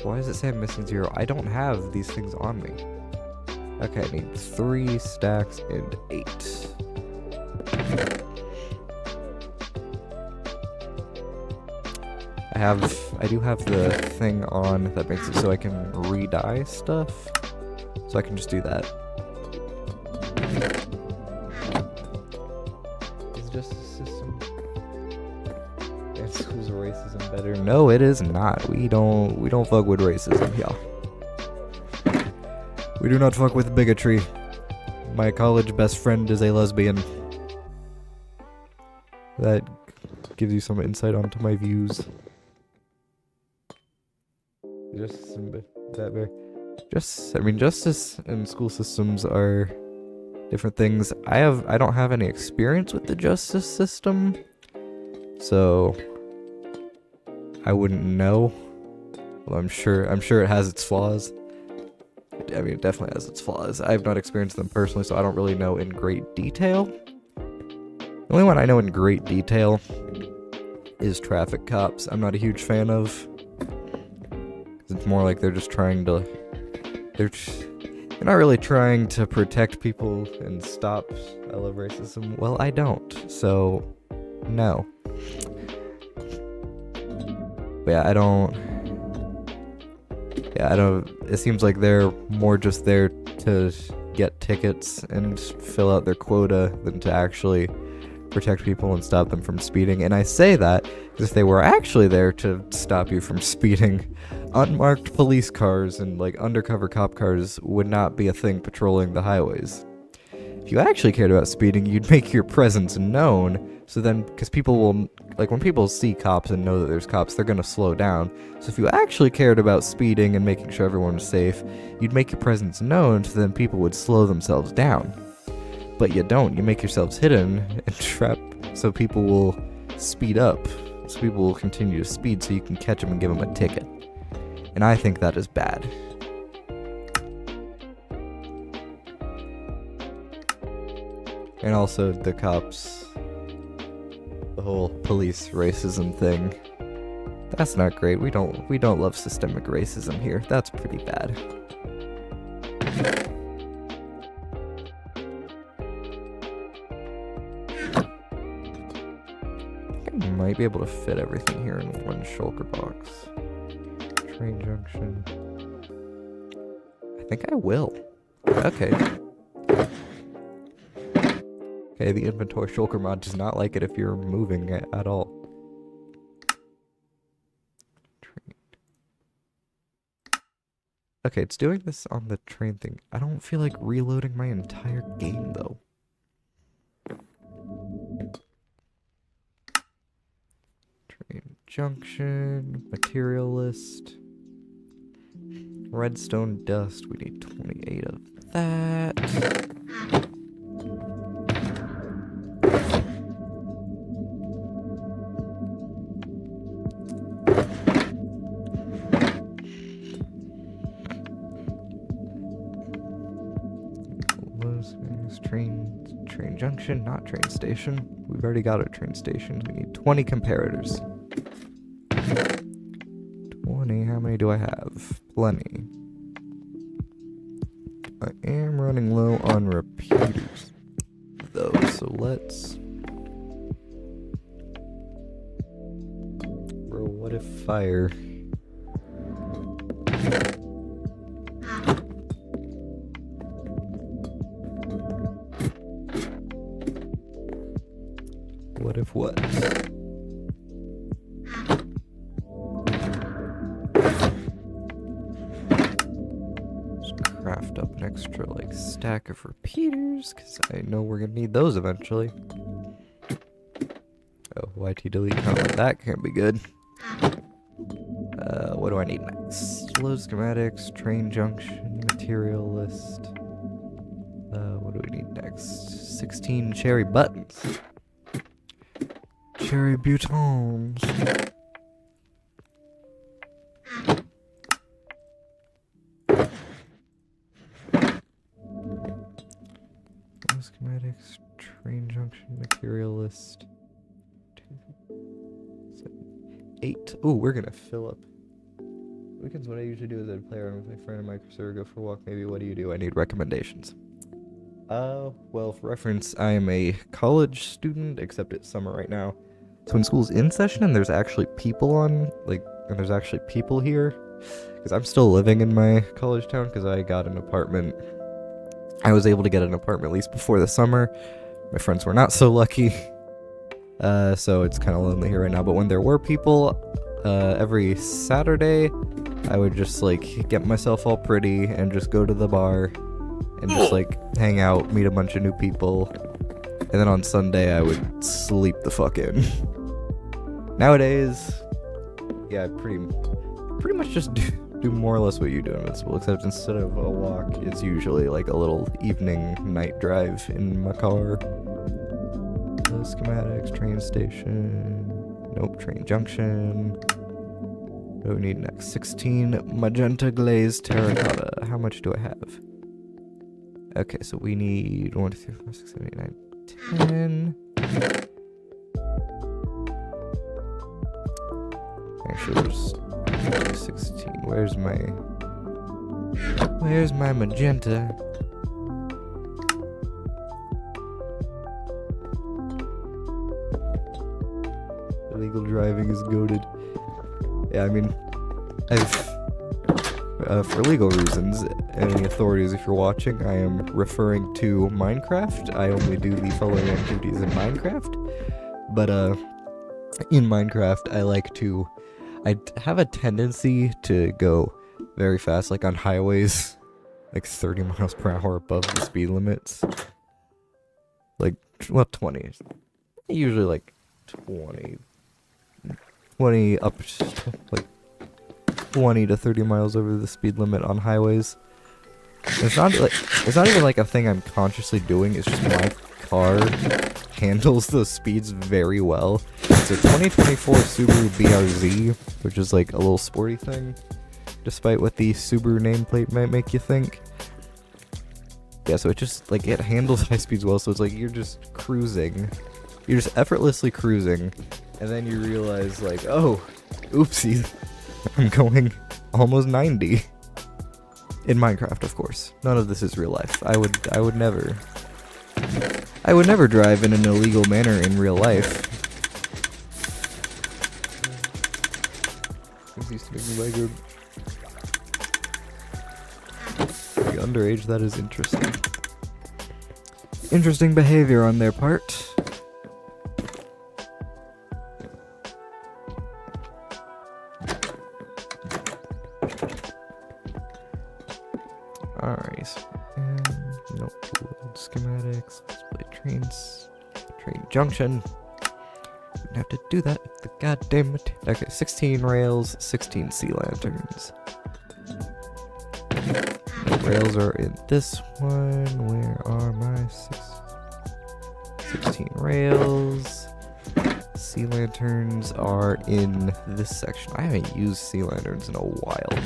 Why does it say I'm missing 0? I don't have these things on me. Okay, I need 3 stacks and 8. I do have the thing on that makes it so I can re-dye stuff. So I can just do that. It's just a system. And schools are racism better. No, it is not. We don't fuck with racism here. We do not fuck with bigotry. My college best friend is a lesbian. That gives you some insight onto my views. Justice and school systems are different things. I don't have any experience with the justice system, so I wouldn't know. Well, I'm sure it has its flaws. I mean, it definitely has its flaws. I have not experienced them personally, so I don't really know in great detail. The only one I know in great detail is traffic cops. I'm not a huge fan of. It's more like they're just trying to. They're not really trying to protect people and stop racism. Well, I don't, so no. But yeah, I don't. It seems like they're more just there to get tickets and fill out their quota than to actually protect people and stop them from speeding. And I say that because if they were actually there to stop you from speeding, unmarked police cars and like undercover cop cars would not be a thing patrolling the highways. If you actually cared about speeding, you'd make your presence known. So then, because people will, like when people see cops and know that there's cops, they're gonna slow down. So if you actually cared about speeding and making sure everyone was safe, you'd make your presence known so then people would slow themselves down. But you don't. You make yourselves hidden and trap so people will speed up. So people will continue to speed so you can catch them and give them a ticket. And I think that is bad. And also the cops, the whole police racism thing. That's not great. We don't love systemic racism here. That's pretty bad. I might be able to fit everything here in one shulker box. Train junction. I think I will. Okay. Okay, the inventory shulker mod does not like it if you're moving at all. Okay, it's doing this on the train thing. I don't feel like reloading my entire game, though. Train junction, material list. Redstone dust, we need 28 of that. Train junction, not train station. We've already got a train station. We need 20 comparators. 20, how many do I have? Plenty. I am running low on repeaters, though, so let's... Bro, what if fire... What if what? Just craft up an extra, like, stack of repeaters, because I know we're gonna need those eventually. Oh, YT delete comment, that can't be good. What do I need next? Load schematics, train junction, material list. What do we need next? 16 cherry buttons. Cherry butons. Schematics, train junction, material list. 2, 7, 8. Ooh, we're gonna fill up. Weekends, what I usually do is I'd play around with my friend and my server, go for a walk. Maybe what do you do? I need recommendations. Well, for reference, I am a college student, except it's summer right now. So when school's in session and there's actually people on, like, and there's actually people here, because I'm still living in my college town because I got an apartment. I was able to get an apartment at least before the summer. My friends were not so lucky. So it's kind of lonely here right now. But when there were people, every Saturday, I would just, like, get myself all pretty and just go to the bar and just, like, hang out, meet a bunch of new people. And then on Sunday, I would sleep the fuck in. Nowadays, yeah, I pretty much just do more or less what you do in Invincible, except instead of a walk, it's usually like a little evening night drive in my car. Schematics, train station, nope, train junction. What do we need next? 16 magenta glazed terracotta. How much do I have? Okay, so we need 1, 2, 3, 4, 6, 7, 8, 9, 10. Actually, there's 16. Where's my magenta? Illegal driving is goated. Yeah, I mean, for legal reasons, any authorities, if you're watching, I am referring to Minecraft. I only do the following activities in Minecraft. But, in Minecraft, I have a tendency to go very fast, like on highways, like 30 miles per hour above the speed limits. well, 20. Usually like 20 up to like 20 to 30 miles over the speed limit on highways. It's not even like a thing I'm consciously doing. It's just my car handles those speeds very well. It's a 2024 Subaru BRZ, which is like a little sporty thing, despite what the Subaru nameplate might make you think. Yeah, so it just like it handles high speeds well. So it's like you're just cruising, you're just effortlessly cruising, and then you realize like, oh, oopsie, I'm going almost 90. In Minecraft, of course. None of this is real life. I would never drive in an illegal manner in real life. This used to make me like very underage. That is interesting. Interesting behavior on their part. Alright, nope, load schematics, display trains, train junction. Didn't have to do that if the goddamn okay, 16 rails, 16 sea lanterns. Rails are in this one. Where are my 16 rails? Sea lanterns are in this section. I haven't used sea lanterns in a while.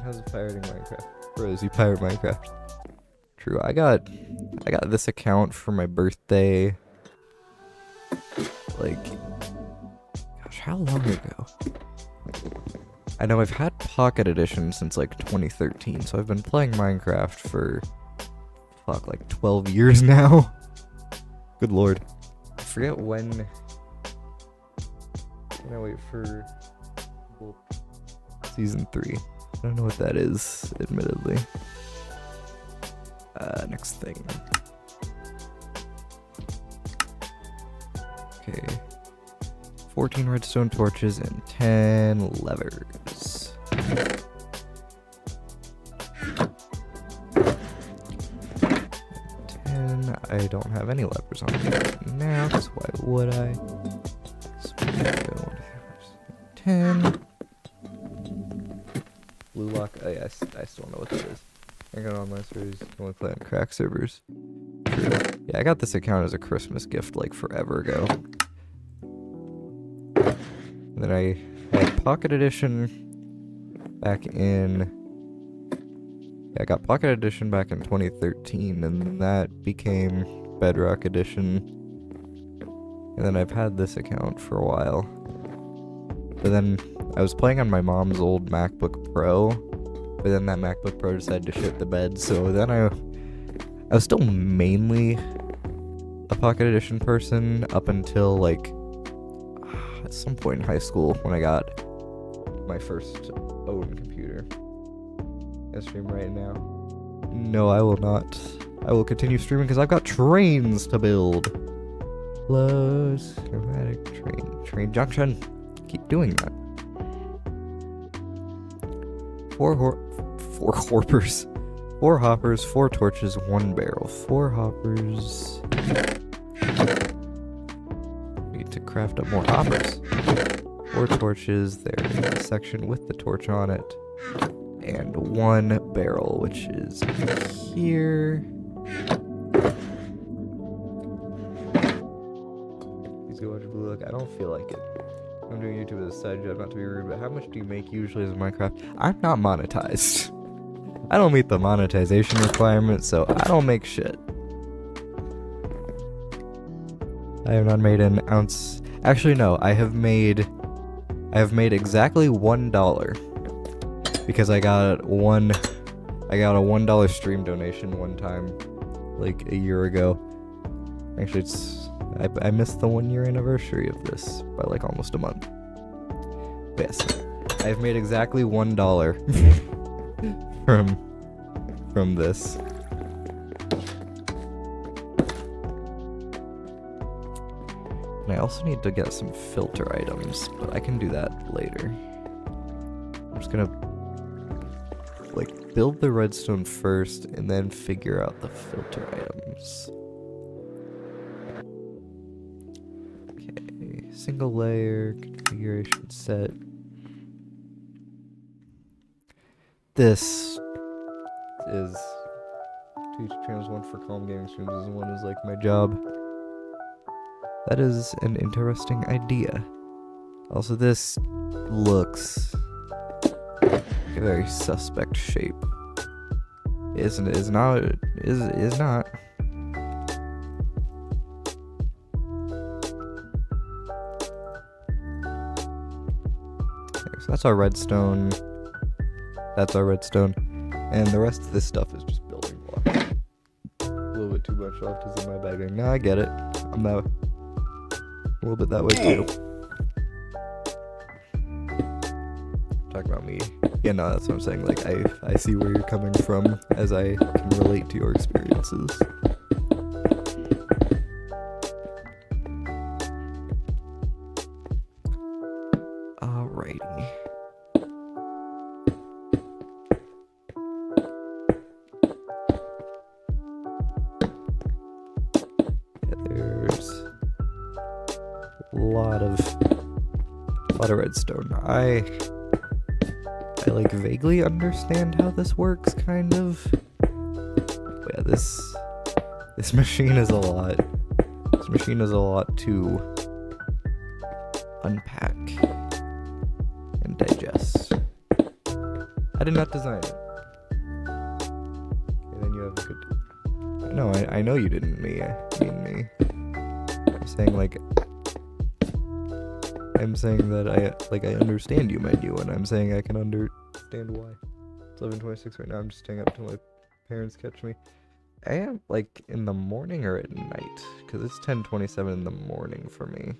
How's pirating Minecraft? Bros, you pirate Minecraft. True, I got this account for my birthday. Like, gosh, how long ago? I know I've had Pocket Edition since like 2013, so I've been playing Minecraft for, fuck, like 12 years now. Good lord. I forget when I wait for Season 3. I don't know what that is, admittedly. Next thing. Okay. 14 redstone torches and 10 levers. 10. I don't have any levers on me right now, so why would I? 10. Blue lock. Oh yeah, I still don't know what that is. I got online servers. Only play on crack servers. True. Yeah, I got this account as a Christmas gift like forever ago. And then I had Pocket Edition back in. Yeah, I got Pocket Edition back in 2013, and then that became Bedrock Edition. And then I've had this account for a while. But then I was playing on my mom's old MacBook Pro, but then that MacBook Pro decided to shit the bed, so then I was still mainly a Pocket Edition person up until like at some point in high school when I got my first own computer. I stream right now. No, I will not. I will continue streaming because I've got trains to build. Low schematic train junction. Keep doing that. 4 hoppers, 4 torches, 1 barrel. 4 hoppers. Need to craft up more hoppers. 4 torches there in the section with the torch on it. And 1 barrel, which is here. Please go watch Blue Look. I don't feel like it. I'm doing YouTube as a side job, not to be rude, but how much do you make usually as Minecraft? I'm not monetized. I don't meet the monetization requirements, so I don't make shit. I have not made an ounce. Actually, no, I have made exactly $1 because I got a $1 stream donation one time, like a year ago. Actually, I missed the 1 year anniversary of this by like almost a month. But yes, I've made exactly $1 from this. And I also need to get some filter items, but I can do that later. I'm just gonna like build the redstone first and then figure out the filter items. Okay, single layer configuration set. This is two channels, one for calm gaming streams, and one is like my job. That is an interesting idea. Also, this looks like a very suspect shape. Is not. Okay, so that's our redstone. That's our redstone. And the rest of this stuff is just building blocks. A little bit too much left is in my bag. Now I get it. I'm that a little bit that way too. Talk about me. Yeah, no, that's what I'm saying. Like, I see where you're coming from as I can relate to your experiences. Alrighty. A lot of redstone. I like vaguely understand how this works, kind of. But yeah, this machine is a lot. This machine is a lot to unpack and digest. I did not design it. And then you have a good. No, I know you didn't mean me. I'm saying like. I'm saying that I understand you meant you, and I'm saying I can understand why. It's 11:26 right now. I'm just staying up until my parents catch me. I am like in the morning or at night, because it's 10:27 in the morning for me.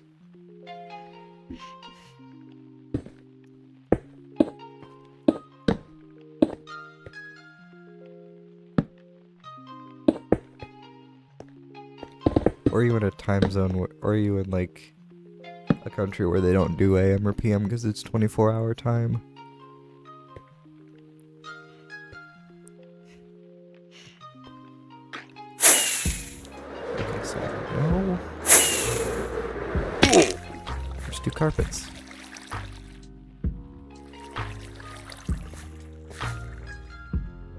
Or are you in a time zone, or are you in like a country where they don't do AM or PM because it's 24-hour time? Okay, so no. There's two carpets.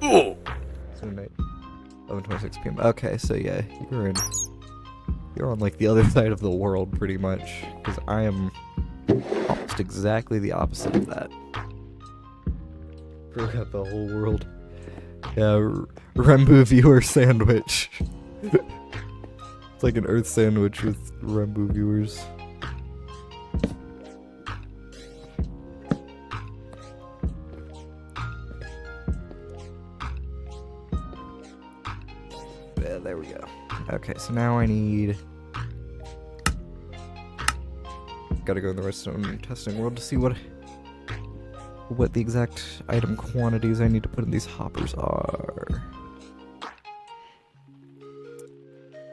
So night, 11:26 PM. Okay, so yeah, you're on like the other side of the world pretty much, because I am almost exactly the opposite of that. Forgot the whole world. Yeah, rmbu viewer sandwich. It's like an Earth sandwich with rmbu viewers. Yeah, there we go. Okay, so now I need... Gotta go in the redstone testing world to see what the exact item quantities I need to put in these hoppers are.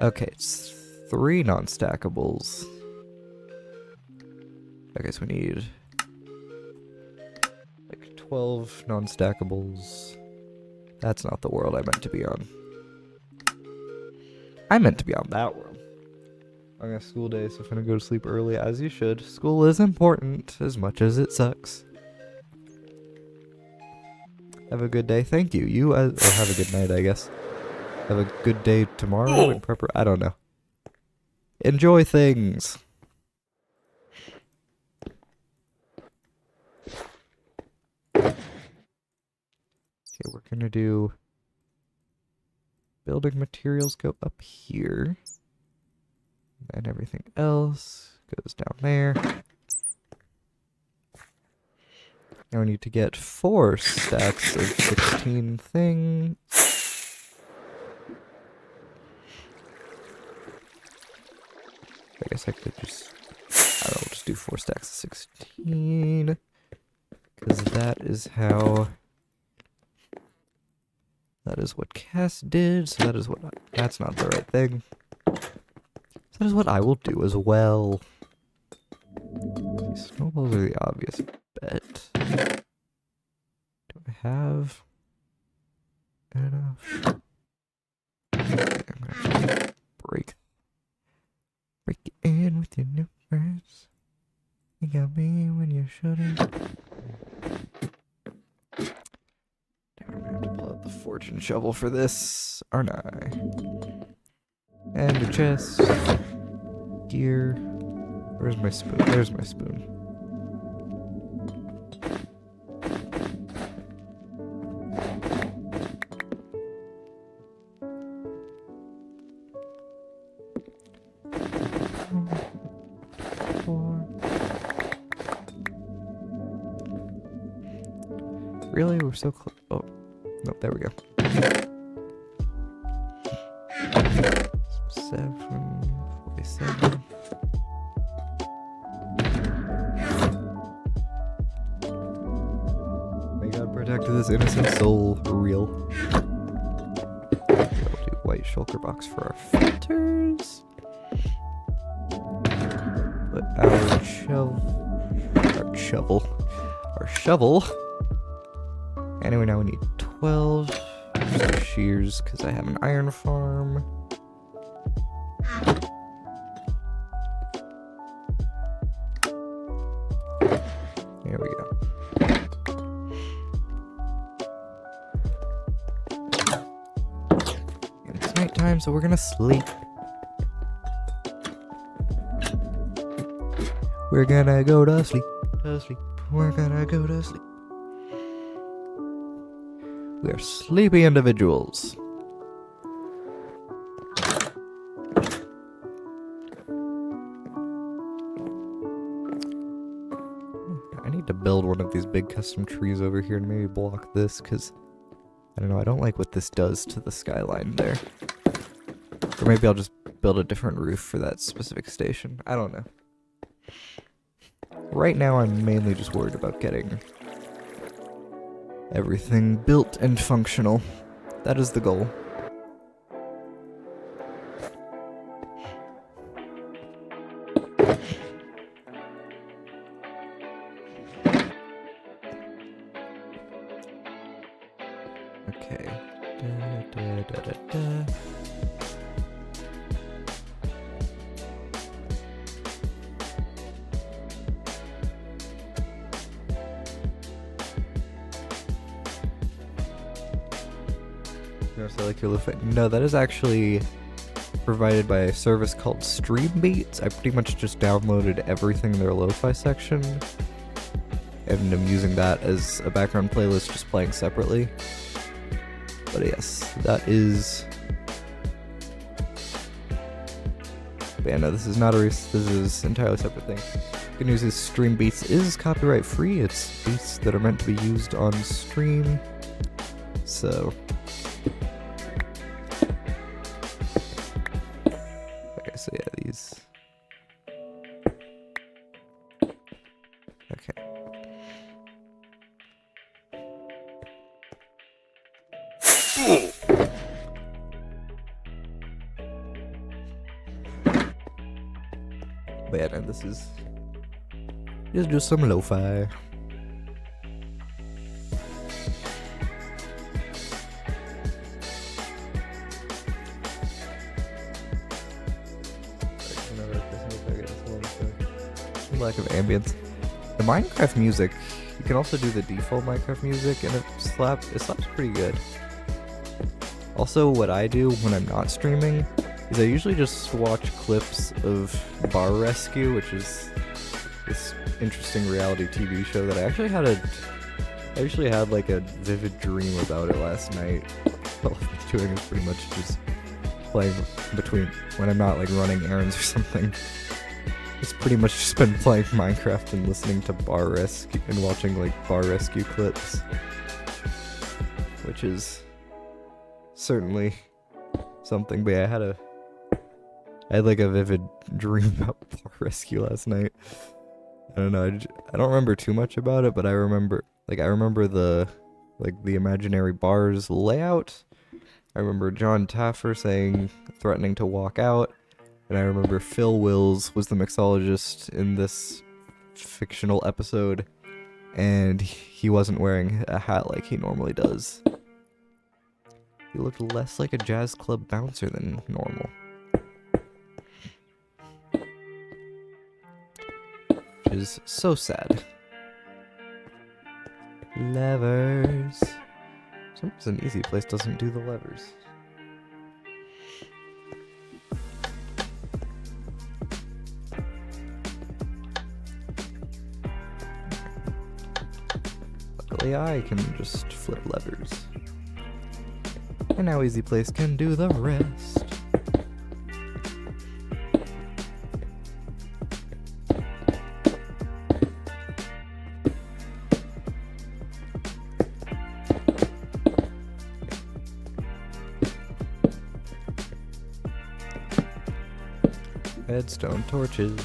Okay, it's 3 non-stackables. Okay, so we need like 12 non-stackables. That's not the world I meant to be on. I meant to be on that world. I'm gonna school day, so I'm gonna go to sleep early, as you should. School is important, as much as it sucks. Have a good day. Thank you. You, or have a good night, I guess. Have a good day tomorrow in prepper. I don't know. Enjoy things. Okay, we're gonna do... Building materials go up here. And everything else goes down there. Now we need to get 4 stacks of 16 things. I guess I could just, I don't know, just do 4 stacks of 16. Because that is how... That is what Cass did, so that is what... That's not the right thing. So that is what I will do as well. Snowballs are the obvious bet. Do I have... it off. I'm gonna break it in with your new friends. You got me when you shouldn't. I'm gonna have to pull out the fortune shovel for this, aren't I? And a chest. Gear. Where's my spoon? There's my spoon. Really? We're so close. Oh, no, there we go. 747. May God protect this innocent soul. Real. We'll do white shulker box for our filters. Put our shovel. Anyway, now we need 12 shears because I have an iron farm. Here we go. And it's nighttime, so we're gonna sleep. We're gonna go to sleep. We're gonna go to sleep. We are sleepy individuals. I need to build one of these big custom trees over here and maybe block this, because I don't know, I don't like what this does to the skyline there. Or maybe I'll just build a different roof for that specific station. I don't know. Right now I'm mainly just worried about getting everything built and functional. That is the goal. Okay. I like your lo-fi. No, that is actually provided by a service called Streambeats. I pretty much just downloaded everything in their lo-fi section, and I'm using that as a background playlist, just playing separately. But yes, that is. But yeah, no, this is not a this is an entirely separate thing. Good news is Streambeats is copyright free. It's beats that are meant to be used on stream. So. So yeah, these. Okay. But yeah, no, this is just some lo-fi. Lack of ambience. The Minecraft music, you can also do the default Minecraft music, and it slaps pretty good. Also, what I do when I'm not streaming is I usually just watch clips of Bar Rescue, which is this interesting reality TV show that I actually had like a vivid dream about it last night. All I'm doing is pretty much just playing between when I'm not like running errands or something. It's pretty much just been playing Minecraft and listening to Bar Rescue and watching like Bar Rescue clips, which is certainly something. But yeah, I had like a vivid dream about Bar Rescue last night. I don't know, I don't remember too much about it, but I remember the imaginary bar's layout. I remember John Taffer threatening to walk out. And I remember Phil Wills was the mixologist in this fictional episode, and he wasn't wearing a hat like he normally does. He looked less like a jazz club bouncer than normal. Which is so sad. Levers. For some reason, Easy Place doesn't do the levers. Luckily, I can just flip levers. And now Easy Place can do the rest. Redstone torches.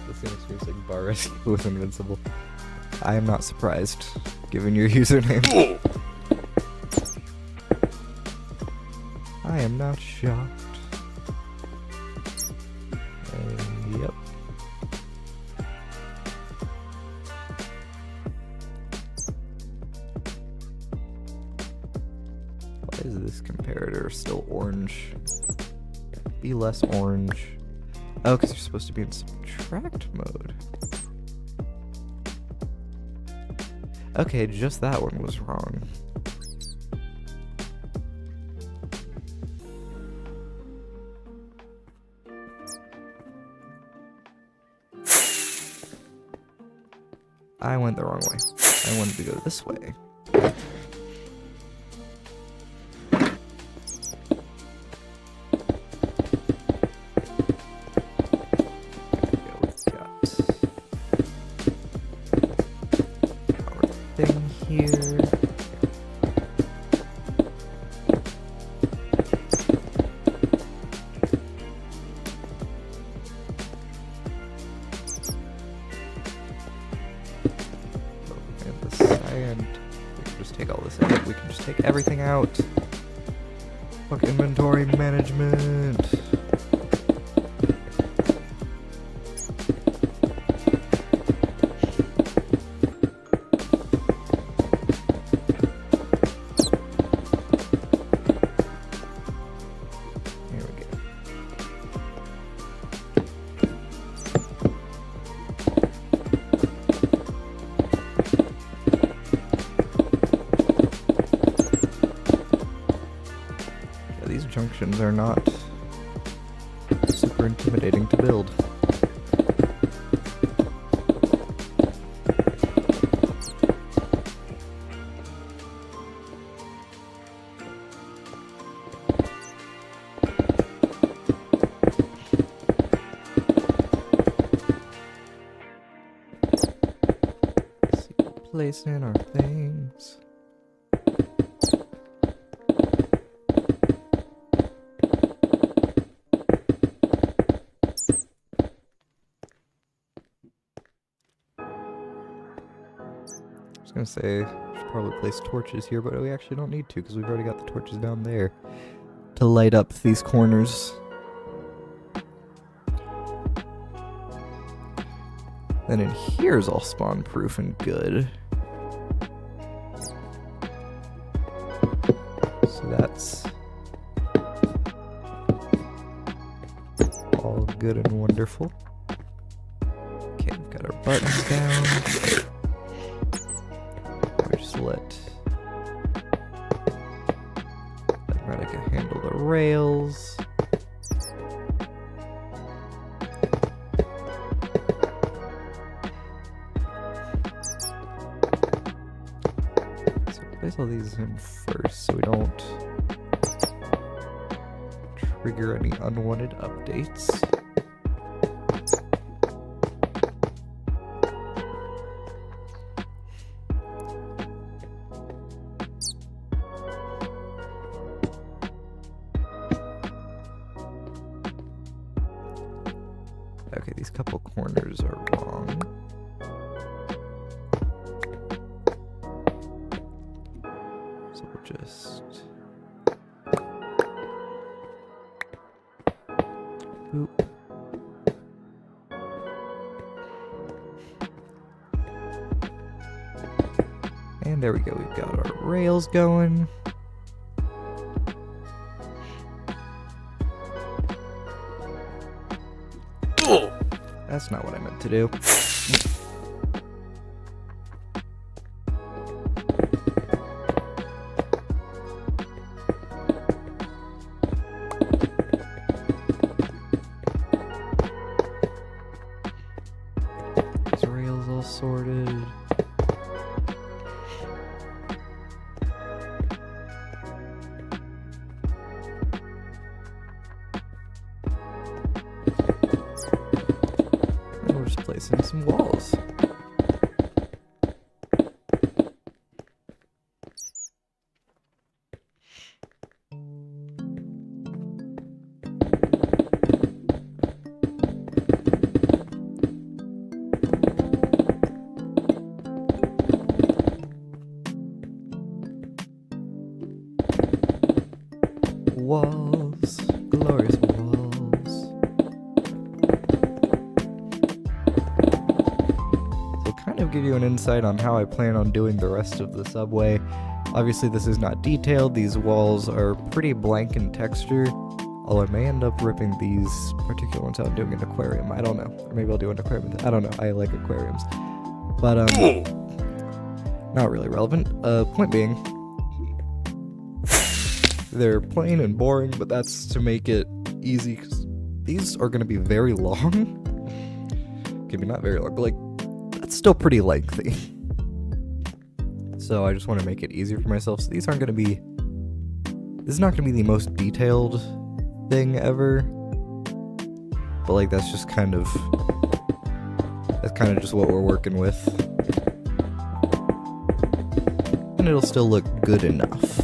This thing makes me like Bar Rescue with Invincible. I am not surprised, given your username. I am not shocked. Yep. Why is this comparator still orange? Be less orange. Oh, because you're supposed to be in subtract mode. Okay, just that one was wrong. I went the wrong way. I wanted to go this way. Here. And the sand. We can just take all this out. We can just take everything out. Fuck inventory management. These junctions are not super intimidating to build. Let's see, placing our things. I was gonna say, we should probably place torches here, but we actually don't need to because we've already got the torches down there to light up these corners. Then in here is all spawn proof and good. So that's all good and wonderful. Okay, we've got our buttons down. Let Radika handle the rails. So place all these in first so we don't trigger any unwanted updates. Okay, these couple corners are wrong. So we'll just... Boop. And there we go, we've got our rails going. That's not what I meant to do. These rails all sorted. Placing some walls. Walls, glorious walls. Kind of give you an insight on how I plan on doing the rest of the subway. Obviously this is not detailed, these walls are pretty blank in texture, although I may end up ripping these particular ones out and doing an aquarium, I don't know. Or maybe I'll do an aquarium, I don't know, I like aquariums. But, not really relevant. Point being, they're plain and boring, but that's to make it easy, because these are going to be very long. Okay, not very long, but like, that's still pretty lengthy. So I just want to make it easier for myself. So these aren't going to be... This is not going to be the most detailed thing ever. But like that's just kind of... That's kind of just what we're working with. And it'll still look good enough.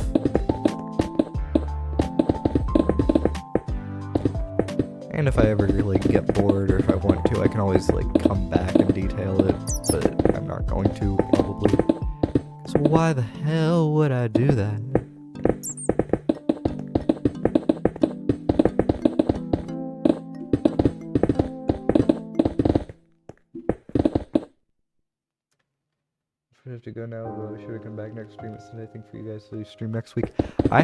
And if I ever like get bored or if I want to, I can always like come back and detail it, but I'm not going to probably. So why the hell would I do that? I have to go now, but should I come back next stream? It's I think for you guys to stream next week. I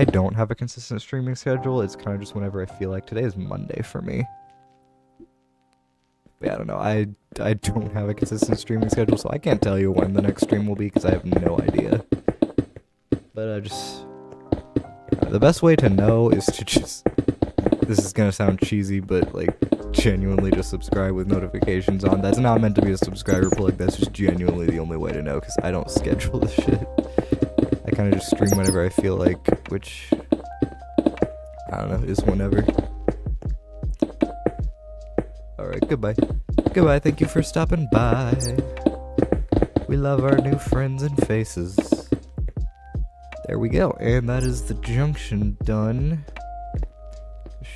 don't have a consistent streaming schedule. It's kind of just whenever I feel like. Today is Monday for me. But yeah, I don't know. I don't have a consistent streaming schedule, so I can't tell you when the next stream will be because I have no idea. But the best way to know is to just, this is gonna sound cheesy, but like genuinely just subscribe with notifications on. That's not meant to be a subscriber plug, that's just genuinely the only way to know, because I don't schedule this shit. I kind of just stream whenever I feel like, which, I don't know, is whenever. Alright, goodbye. Goodbye, thank you for stopping by. We love our new friends and faces. There we go, and that is the junction done.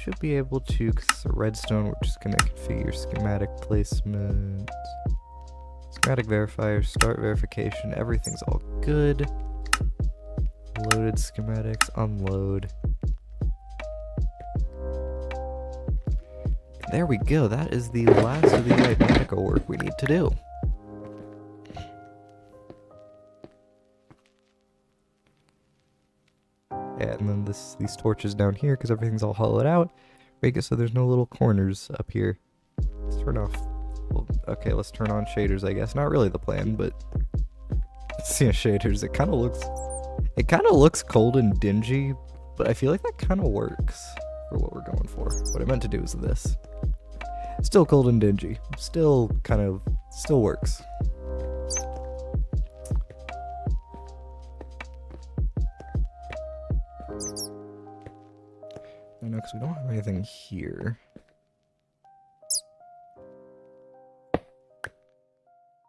Should be able to, because it's a redstone, we're just going to configure schematic placement, schematic verifier, start verification, everything's all good. Loaded schematics, unload. There we go, that is the last of the identical work we need to do. And then these torches down here, because everything's all hollowed out, make it so there's no little corners up here. Let's turn off. Well, okay, let's turn on shaders, I guess. Not really the plan, but seeing shaders, it kind of looks cold and dingy, but I feel like that kind of works for what we're going for. What I meant to do is this. Still cold and dingy. Still works. I know, because we don't have anything here.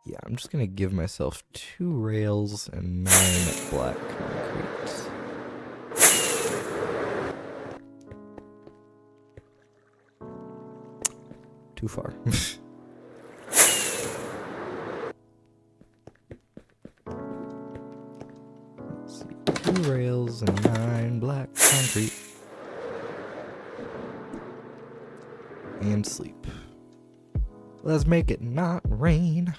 Yeah, I'm just gonna give myself 2 rails and 9 black concrete. Too far. Let's see, 2 rails and 9 black concrete. And sleep. Let's make it not rain.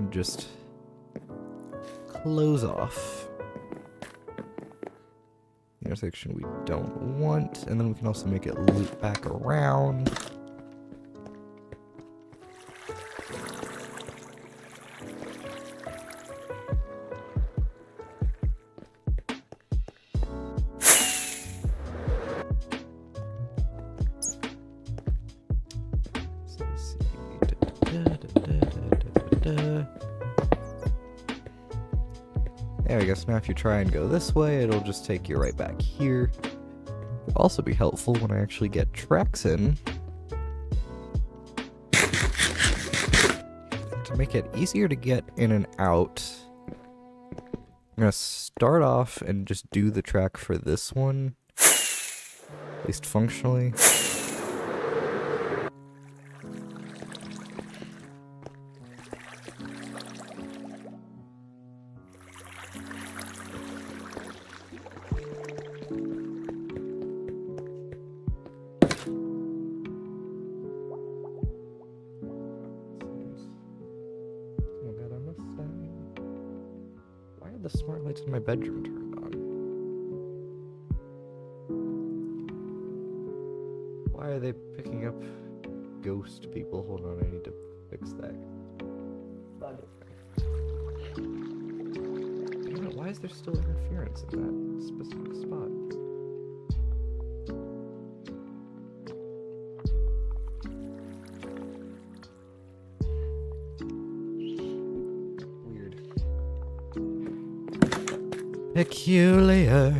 can just close off the intersection we don't want, and then we can also make it loop back around. There we go, so now if you try and go this way, it'll just take you right back here. It'll also be helpful when I actually get tracks in. To make it easier to get in and out, I'm gonna start off and just do the track for this one, at least functionally. The smart lights in my bedroom turned on. Why are they picking up ghost people? Hold on, I need to fix that. Damn it, why is there still interference in that specific spot? Peculiar.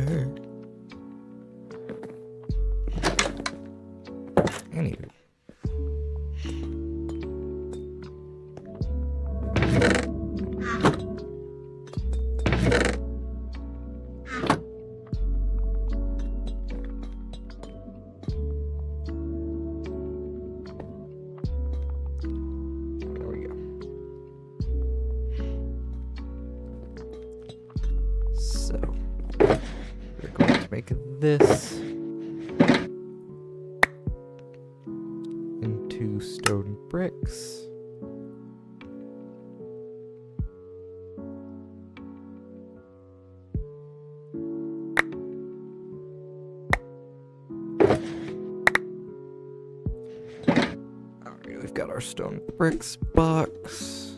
Anywho. There we go. So, we're going to make this into stone bricks. Alright, we've got our stone bricks box.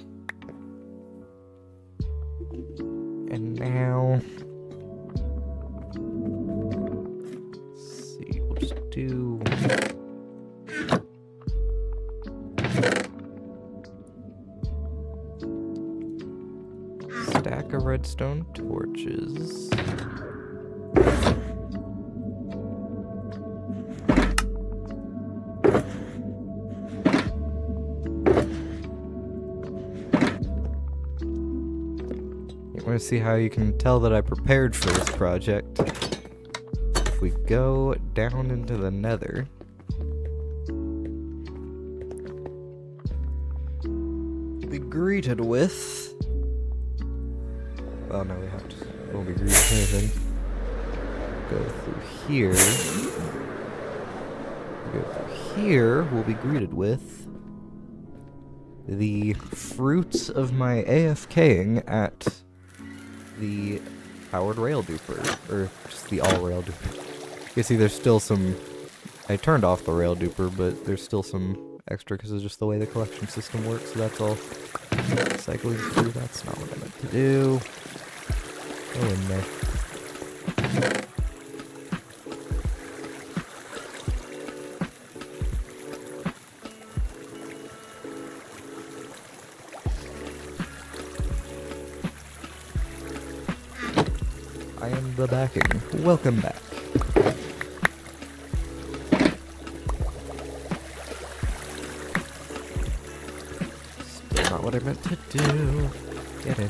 And now, let's see, we'll just do stack of redstone torches. I want to see how you can tell that I prepared for this project. If we go down into the nether, we'll be greeted with... Well, no, we won't be greeted with anything. Go through here. Go through here, we'll be greeted with the fruits of my AFKing at the powered rail duper, or just the all rail duper. You see there's still some, I turned off the rail duper, but there's still some extra because it's just the way the collection system works, so that's all cycling through. That's not what I meant to do. Go in there. I am the backing. Welcome back. Still not what I meant to do. Get in.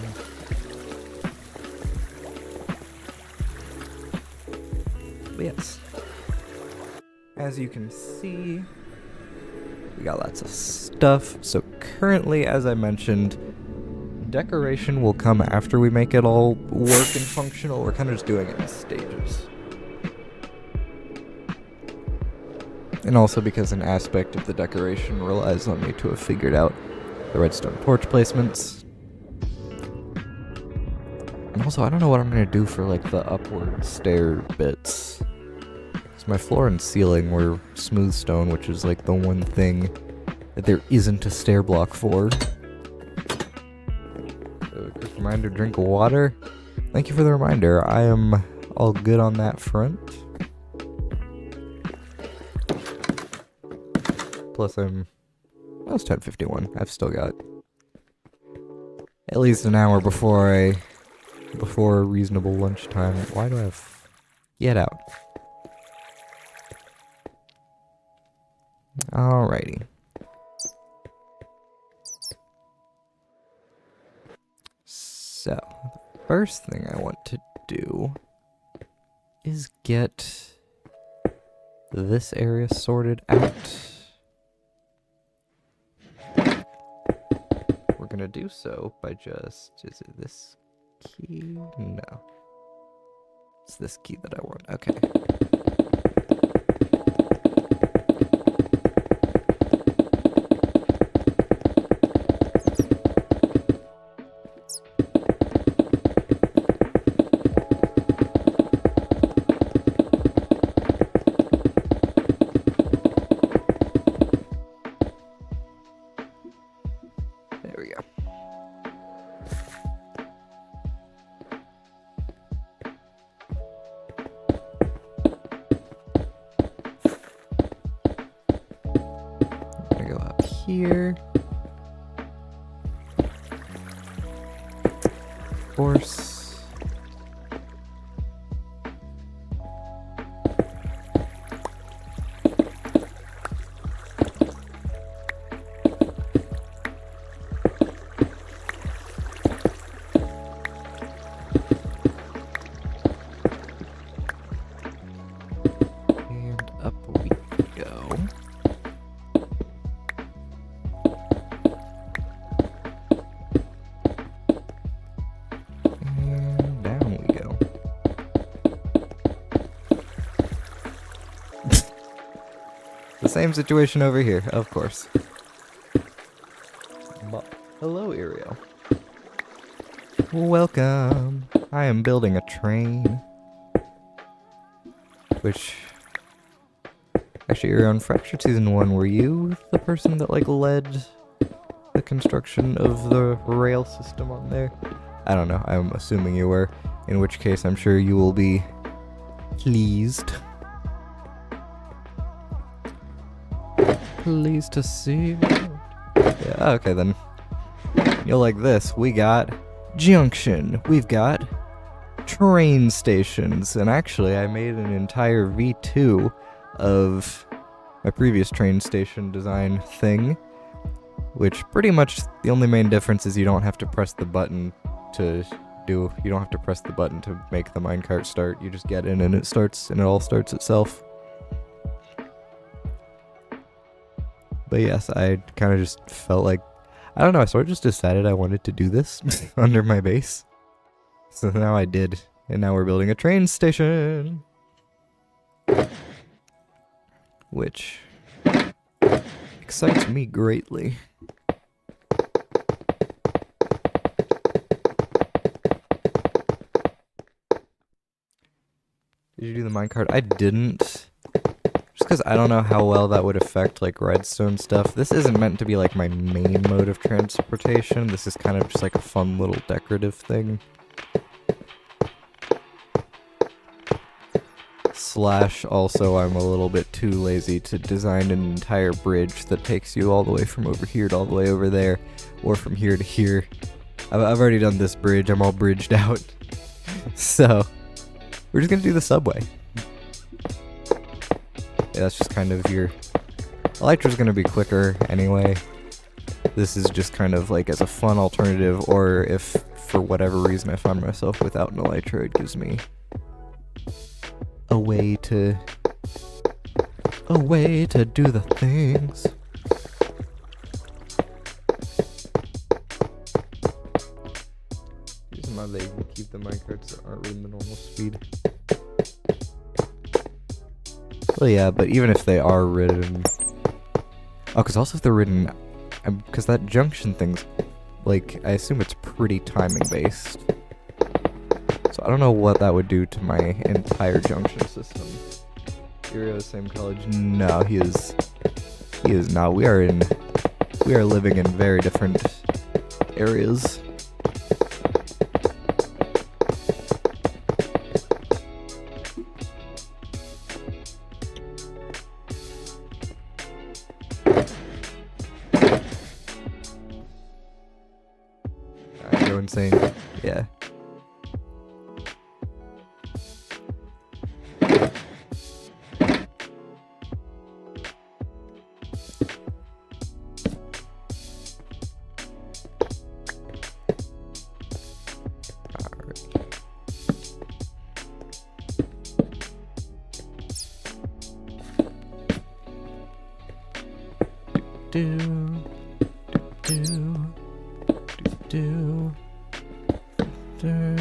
But yes. As you can see, we got lots of stuff. So currently, as I mentioned, decoration will come after we make it all work and functional. We're kind of just doing it in stages. And also because an aspect of the decoration relies on me to have figured out the redstone torch placements. And also, I don't know what I'm gonna do for, like, the upward stair bits. Because my floor and ceiling were smooth stone, which is, like, the one thing that there isn't a stair block for. So, quick reminder, drink water. Thank you for the reminder. I am all good on that front. Plus, that was 10:51. I've still got at least an hour before reasonable lunchtime. Why do I have... Get out. Alrighty. So, the first thing I want to do is get this area sorted out. We're gonna do so by just... Is it this key? No. It's this key that I want. Okay. There we go. I'm gonna go up here. Of course. And up we go. And down we go. The same situation over here, of course. Hello, Ariel. Welcome. I am building a train. Which... Actually, you're on Fractured Season 1. Were you the person that, like, led the construction of the rail system on there? I don't know. I'm assuming you were. In which case, I'm sure you will be pleased. Pleased to see. Yeah, okay then. You'll like this. We got junction. We've got train stations. And actually, I made an entire V2 of my previous train station design thing. Which pretty much the only main difference is you don't have to press the button to do. You don't have to press the button to make the minecart start. You just get in and it starts, and it all starts itself. But yes, I kind of just felt like, I don't know, I sort of just decided I wanted to do this under my base. So now I did, and now we're building a train station. Which excites me greatly. Did you do the minecart? I didn't. Just because I don't know how well that would affect, like, redstone stuff. This isn't meant to be, like, my main mode of transportation. This is kind of just, like, a fun little decorative thing. Slash, also, I'm a little bit too lazy to design an entire bridge that takes you all the way from over here to all the way over there. Or from here to here. I've already done this bridge. I'm all bridged out. So, we're just gonna do the subway. Yeah, that's just kind of your... Elytra's gonna be quicker anyway. This is just kind of like as a fun alternative, or if for whatever reason I find myself without an Elytra, it gives me a way to do the things. Here's my leg to keep the minecarts that aren't reading the normal speed. Well, yeah, but even if they are ridden... Oh, because also if they're ridden... Because that junction thing's... Like, I assume it's pretty timing-based. I don't know what that would do to my entire junction system. Irio, same college? No, he is not. We are living in very different areas. I go insane. Yeah. Do do do do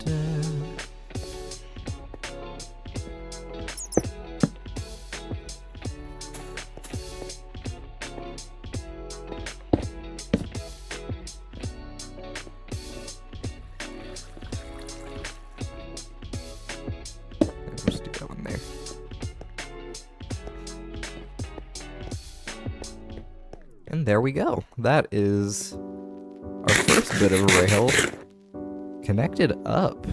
do. Just do that one there. And there we go. That is our first bit of rail connected up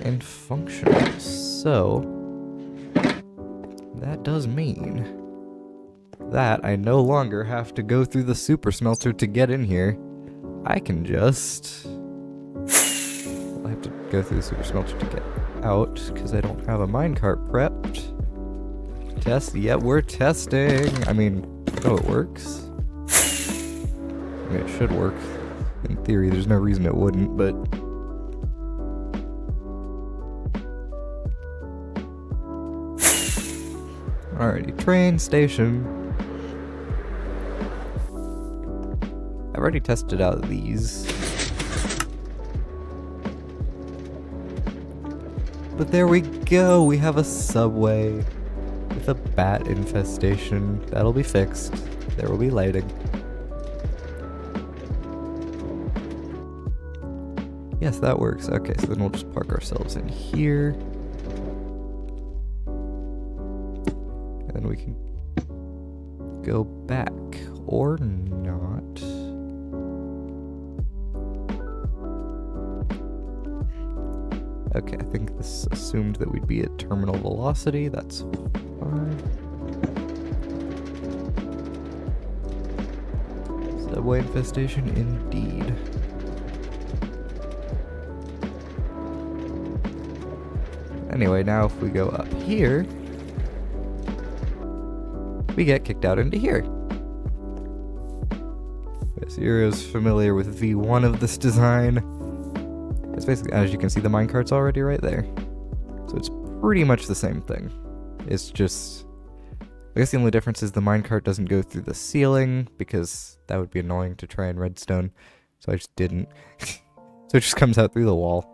and functional. So that does mean that I no longer have to go through the super smelter to get in here. I can just... I have to go through the super smelter to get out because I don't have a minecart prepped. Test, yeah, we're testing. I mean, oh, it works. I mean, it should work. In theory, there's no reason it wouldn't, but... Alrighty, train station. I've already tested out these. But there we go, we have a subway. With a bat infestation. That'll be fixed. There will be lighting. Yes, that works. Okay, so then we'll just park ourselves in here. And then we can go back. Or not. Okay, I think this assumed that we'd be at terminal velocity. That's fine. Subway infestation indeed. Anyway, now if we go up here, we get kicked out into here. Yes, Irio's familiar with V1 of this design. It's basically, as you can see, the minecart's already right there. So it's pretty much the same thing. It's just... I guess the only difference is the minecart doesn't go through the ceiling, because that would be annoying to try in redstone. So I just didn't. So it just comes out through the wall.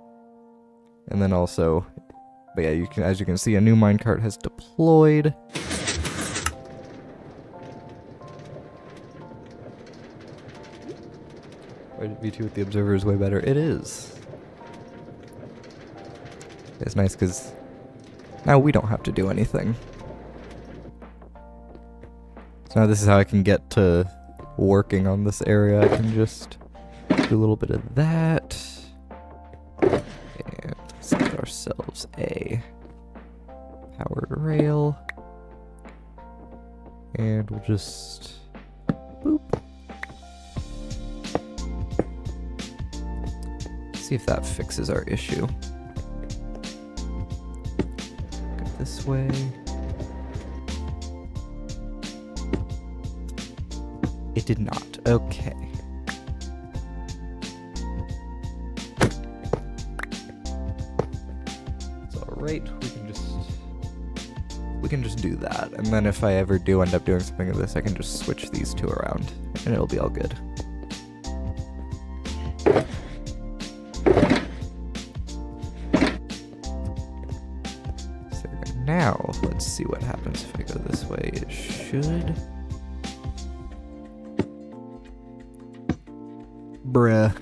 And then also... But yeah, you can, as you can see, a new minecart has deployed. V2 with the observer is way better. It is. It's nice because now we don't have to do anything. So now this is how I can get to working on this area. I can just do a little bit of that. And let's get ourselves a powered rail. And we'll just boop. See if that fixes our issue. Go this way. It did not. Okay. It's alright. We can just do that. And then if I ever do end up doing something of this, I can just switch these two around and it'll be all good. Now, let's see what happens if I go this way. It should... Bruh.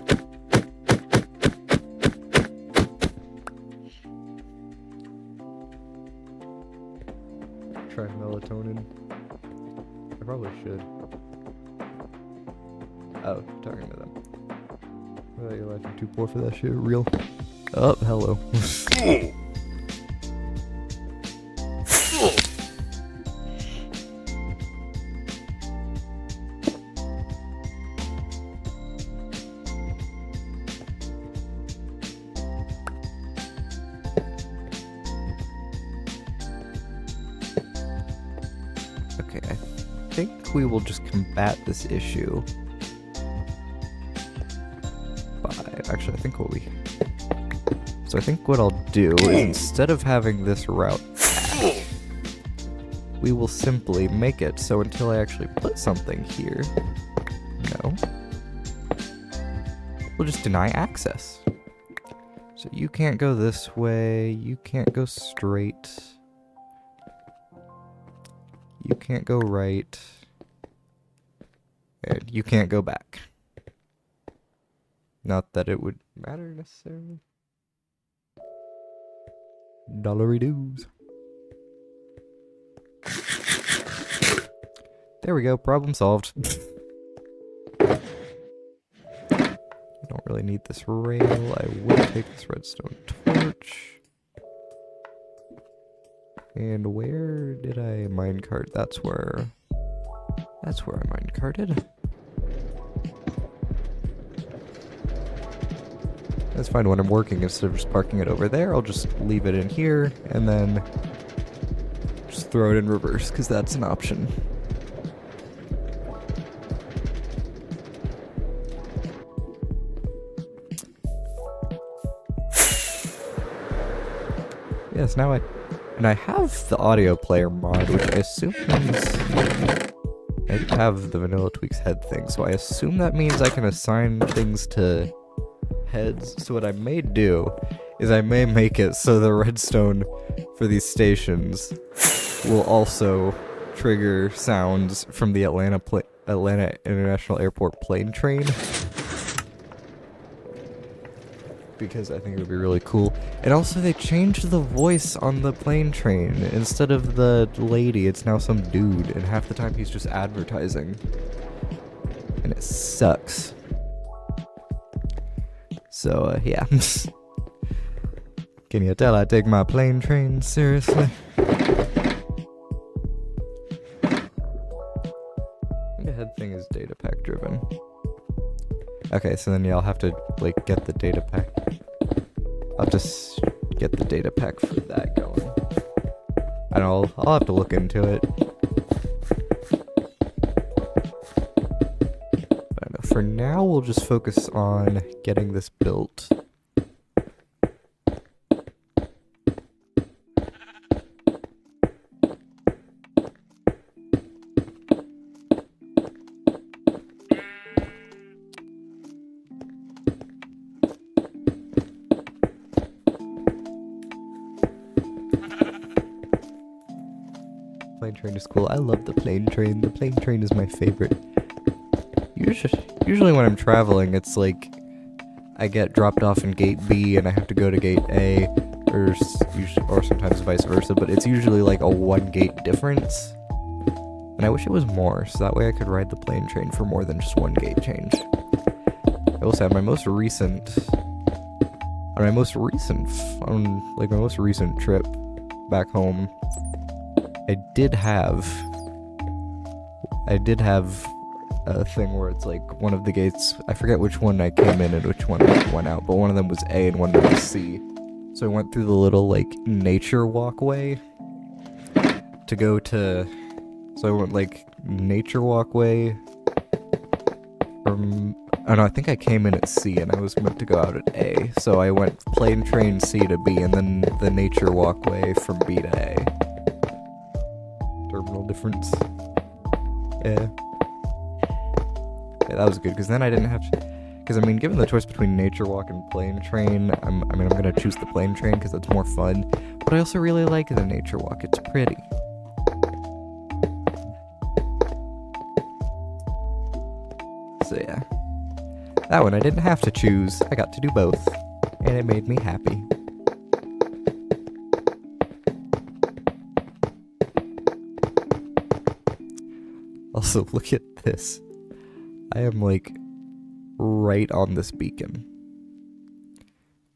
Try melatonin. I probably should. Oh, talking to them. Oh, your life is too poor for that shit. Real. Oh, hello. Okay, I think we will just combat this issue by... Actually, I think So I think what I'll do is, instead of having this route back, we will simply make it so until I actually put something here, no, we'll just deny access. So you can't go this way, you can't go straight, you can't go right, and you can't go back. Not that it would matter necessarily. Dollary dues. There we go, problem solved. I don't really need this rail. I will take this redstone torch. And where did I minecart? That's where I minecarted. That's fine when I'm working. Instead of just parking it over there, I'll just leave it in here and then just throw it in reverse, because that's an option. Yes, now I have the audio player mod, which I assume means I have the Vanilla Tweaks head thing, so I assume that means I can assign things to heads. So what I may do is I may make it so the redstone for these stations will also trigger sounds from the Atlanta International Airport plane train, because I think it would be really cool. And also they changed the voice on the plane train. Instead of the lady, it's now some dude, and half the time he's just advertising, and it sucks. So, yeah. Can you tell I take my plane train seriously? The head thing is data pack driven. Okay, so then yeah, I'll have to, like, get the data pack. I'll just get the data pack for that going. And I'll have to look into it. For now, we'll just focus on getting this built. Plane train is cool. I love the plane train. The plane train is my favorite. Usually when I'm traveling, it's like I get dropped off in gate B and I have to go to gate A, or sometimes vice versa, but it's usually like a 1 gate difference. And I wish it was more, so that way I could ride the plane train for more than just 1 gate change. I will say on my most recent trip back home, I did have a thing where it's like one of the gates, I forget which one I came in and which one I went out, but one of them was A and one of them was C. So I went through the little, like, nature walkway to go to, so I went, like, nature walkway from, oh no, I think I came in at C and I was meant to go out at A. So I went plane train C to B and then the nature walkway from B to A. Terminal difference. Yeah. Yeah, that was good, because then I didn't have to, because I mean, given the choice between nature walk and plane train, I'm gonna choose the plane train because that's more fun, but I also really like the nature walk, it's pretty. So yeah. That one I didn't have to choose. I got to do both. And it made me happy. Also, look at this. I am like right on this beacon.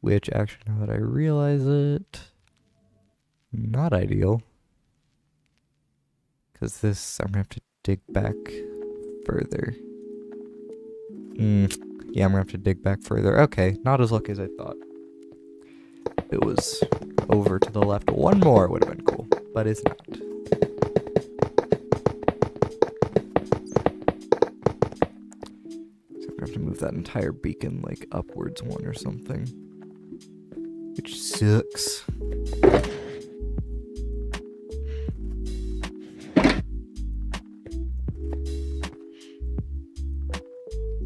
Which actually, now that I realize it, not ideal. Because this, I'm going to have to dig back further. Yeah, I'm going to have to dig back further. Okay, not as lucky as I thought. It was over to the left. One more would have been cool, but it's not. So I'm going to have to move that entire beacon like upwards one or something. Which sucks.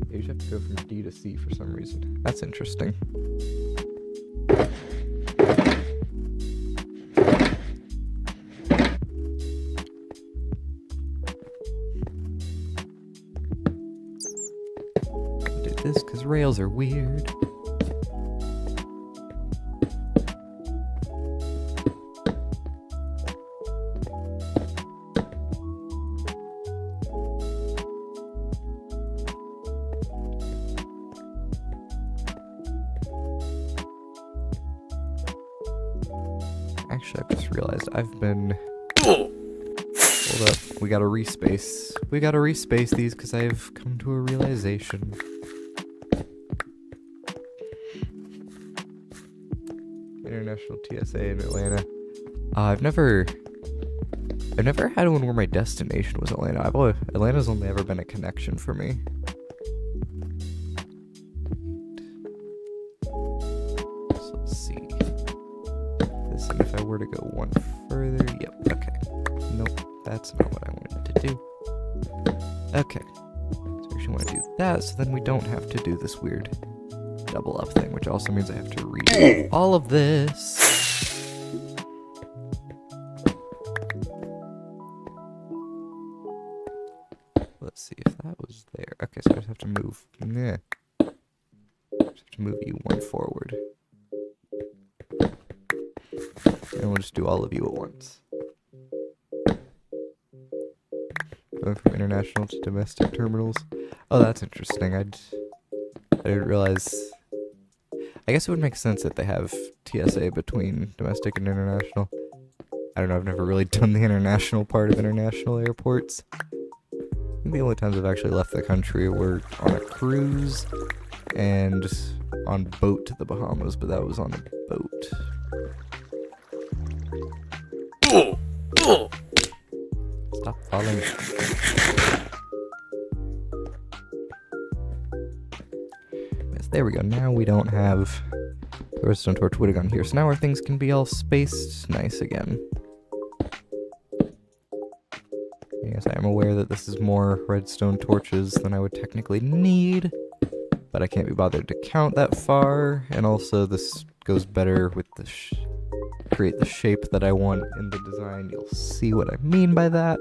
You just have to go from D to C for some reason. That's interesting. Do this because rails are weird. Actually, I've just realized I've been... Hold up. We gotta respace. We gotta respace these because I've come to a realization. International TSA in Atlanta. I've never had one where my destination was Atlanta. Atlanta's only ever been a connection for me. So let's see. This, and if I were to go one further, yep, okay. Nope, that's not what I wanted to do. Okay, so I actually want to do that, so then we don't have to do this weird double up thing, which also means I have to redo all of this. Let's see if that was there. Okay, so I just have to move. Just have to move you one forward. And we'll just do all of you at once. Going from international to domestic terminals. Oh, that's interesting. I didn't realize... I guess it would make sense that they have TSA between domestic and international. I don't know, I've never really done the international part of international airports. I think the only times I've actually left the country were on a cruise and on boat to the Bahamas, but that was on a boat. Stop falling. Yes, there we go. Now we don't have the redstone torch would have gone here. So now our things can be all spaced nice again. Yes, I am aware that this is more redstone torches than I would technically need, but I can't be bothered to count that far, and also this goes better with the create the shape that I want in the design. You'll see what I mean by that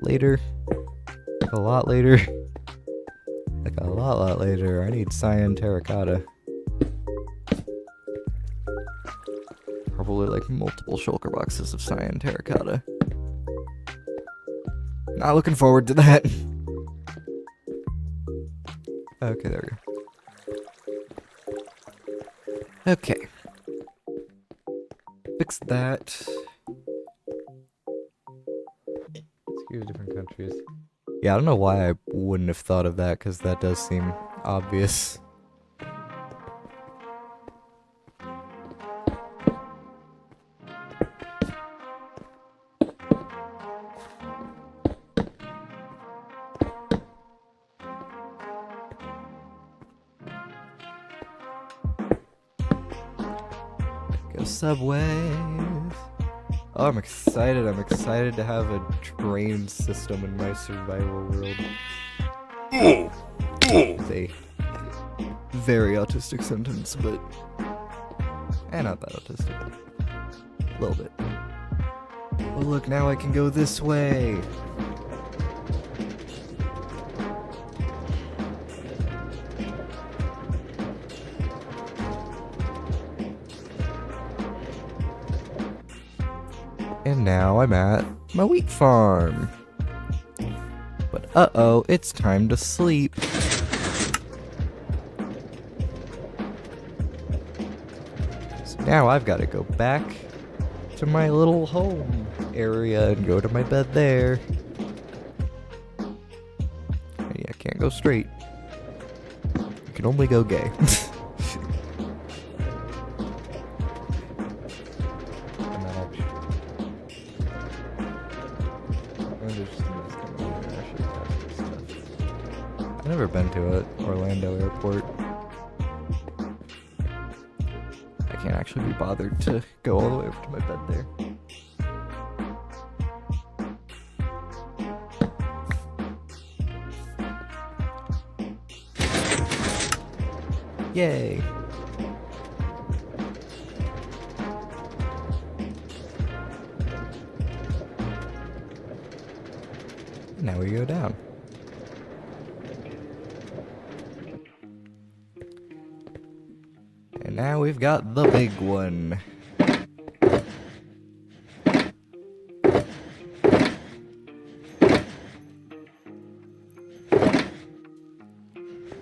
later. Like a lot later. Like a lot later. I need cyan terracotta. Probably like multiple shulker boxes of cyan terracotta. Not looking forward to that. Okay, there we go. Okay. Fix that. Excuse different countries. Yeah, I don't know why I wouldn't have thought of that, because that does seem obvious. Go subways. Oh, I'm excited. I'm excited to have a train system in my survival world. It's a very autistic sentence, but... not that autistic. A little bit. Oh, look, now I can go this way. And now I'm at my wheat farm. But uh-oh, it's time to sleep. So now I've got to go back to my little home area and go to my bed there. Yeah, I can't go straight. I can only go gay. I've never been to it, Orlando Airport. I can't actually be bothered to go all the way over to my bed there. Yay! Now we go down. And now we've got the big one.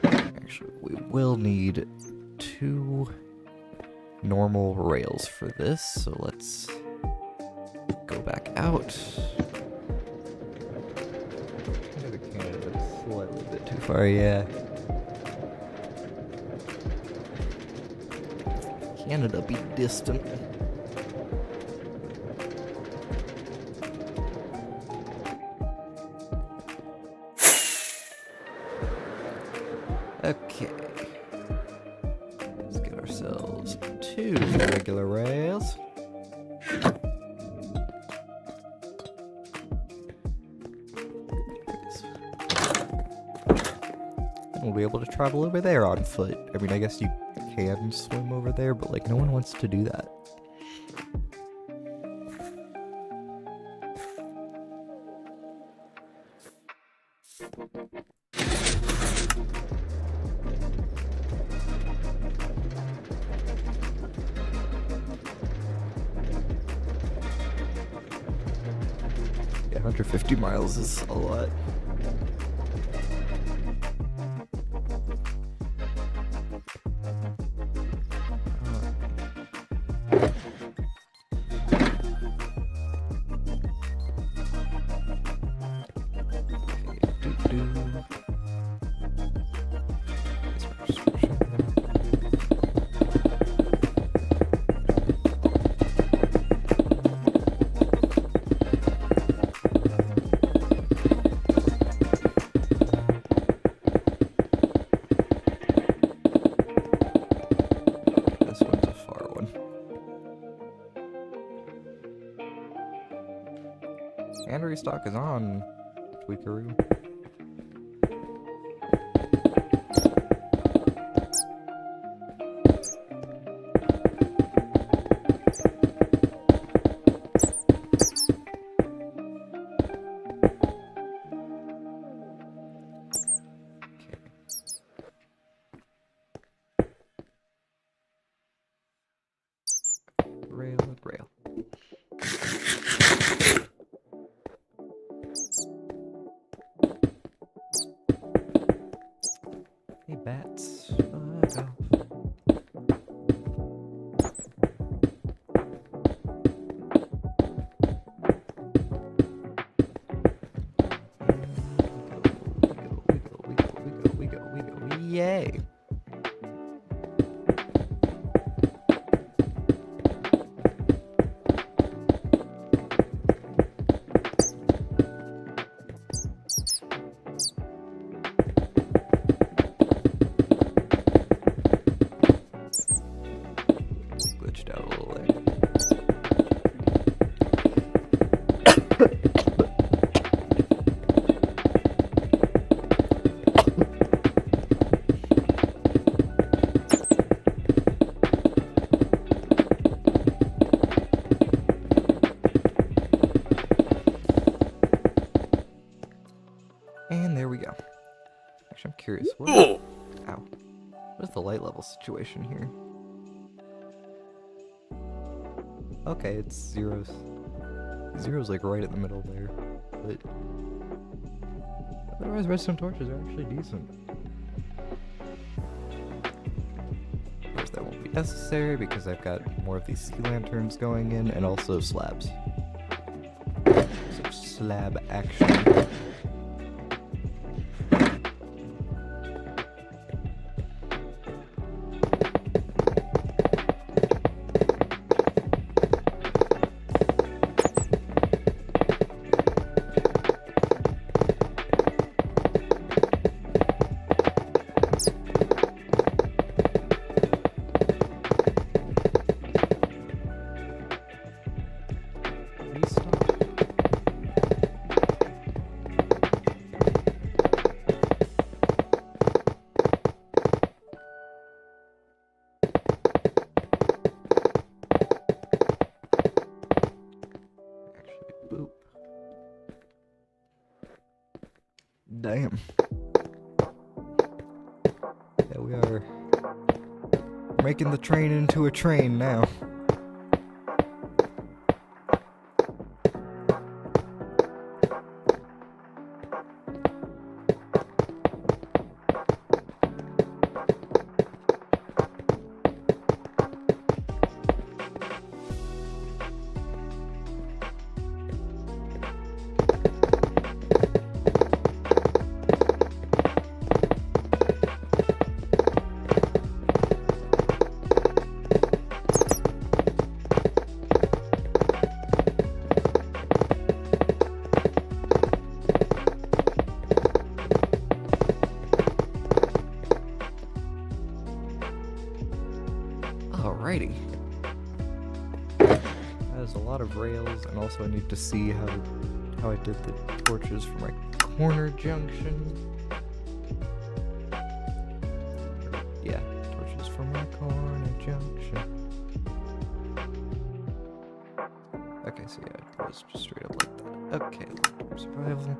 Actually, we will need 2 normal rails for this, so let's go back out. Slightly a bit too far, yeah. Canada be distant. Okay. Let's get ourselves 2 regular rails. And we'll be able to travel over there on foot. I mean, I guess you can swim over there, but like no one wants to do that. Yeah, 150 miles is a lot. And restock is on, Tweakaroo. Rail and rail. Hey, bats. Fuck off. We go. Yay! Glitched out a little there. And there we go. Actually, I'm curious. Ow. What is the light level situation here? Okay, it's 0. Zero's like right in the middle there, but otherwise redstone torches are actually decent. Of course that won't be necessary because I've got more of these sea lanterns going in, and also slabs. So slab action. Damn. Yeah, we are making the train into a train now. Alrighty. That is a lot of rails, and also I need to see how I did the torches for my corner junction. Yeah, torches for my corner junction. Okay, so yeah, it goes just straight up like that. Okay, survival.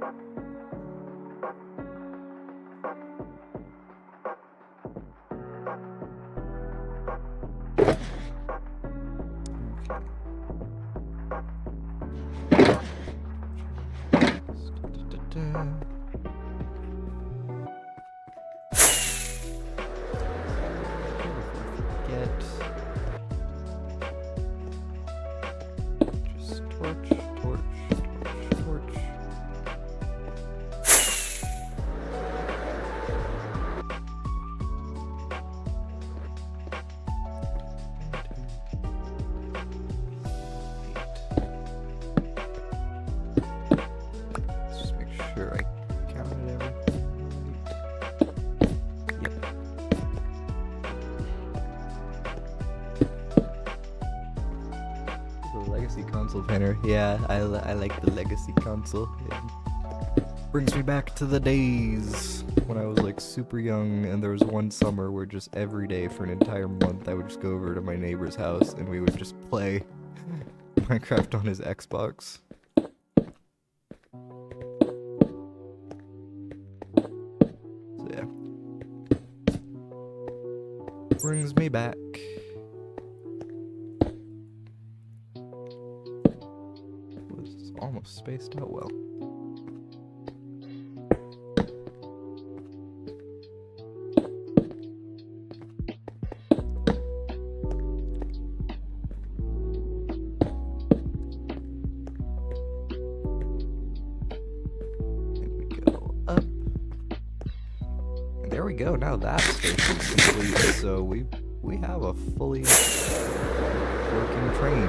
Console painter. Yeah, I like the legacy console. It brings me back to the days when I was like super young, and there was one summer where just every day for an entire month I would just go over to my neighbor's house and we would just play Minecraft on his Xbox. So yeah. Brings me back. Almost spaced out well. And we go up. And there we go. Now that station's complete. So we have a fully working train.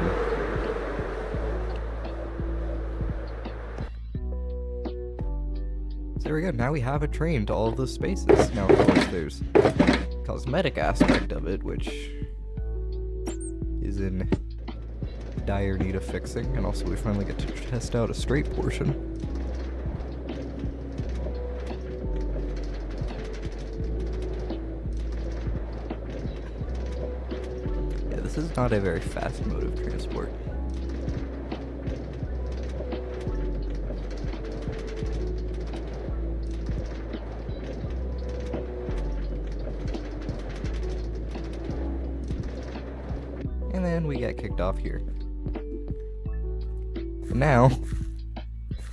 There we go, now we have a train to all of those spaces. Now, of course, there's the cosmetic aspect of it, which is in dire need of fixing, and also we finally get to test out a straight portion. Yeah, this is not a very fast mode of transport. And then we get kicked off here. And now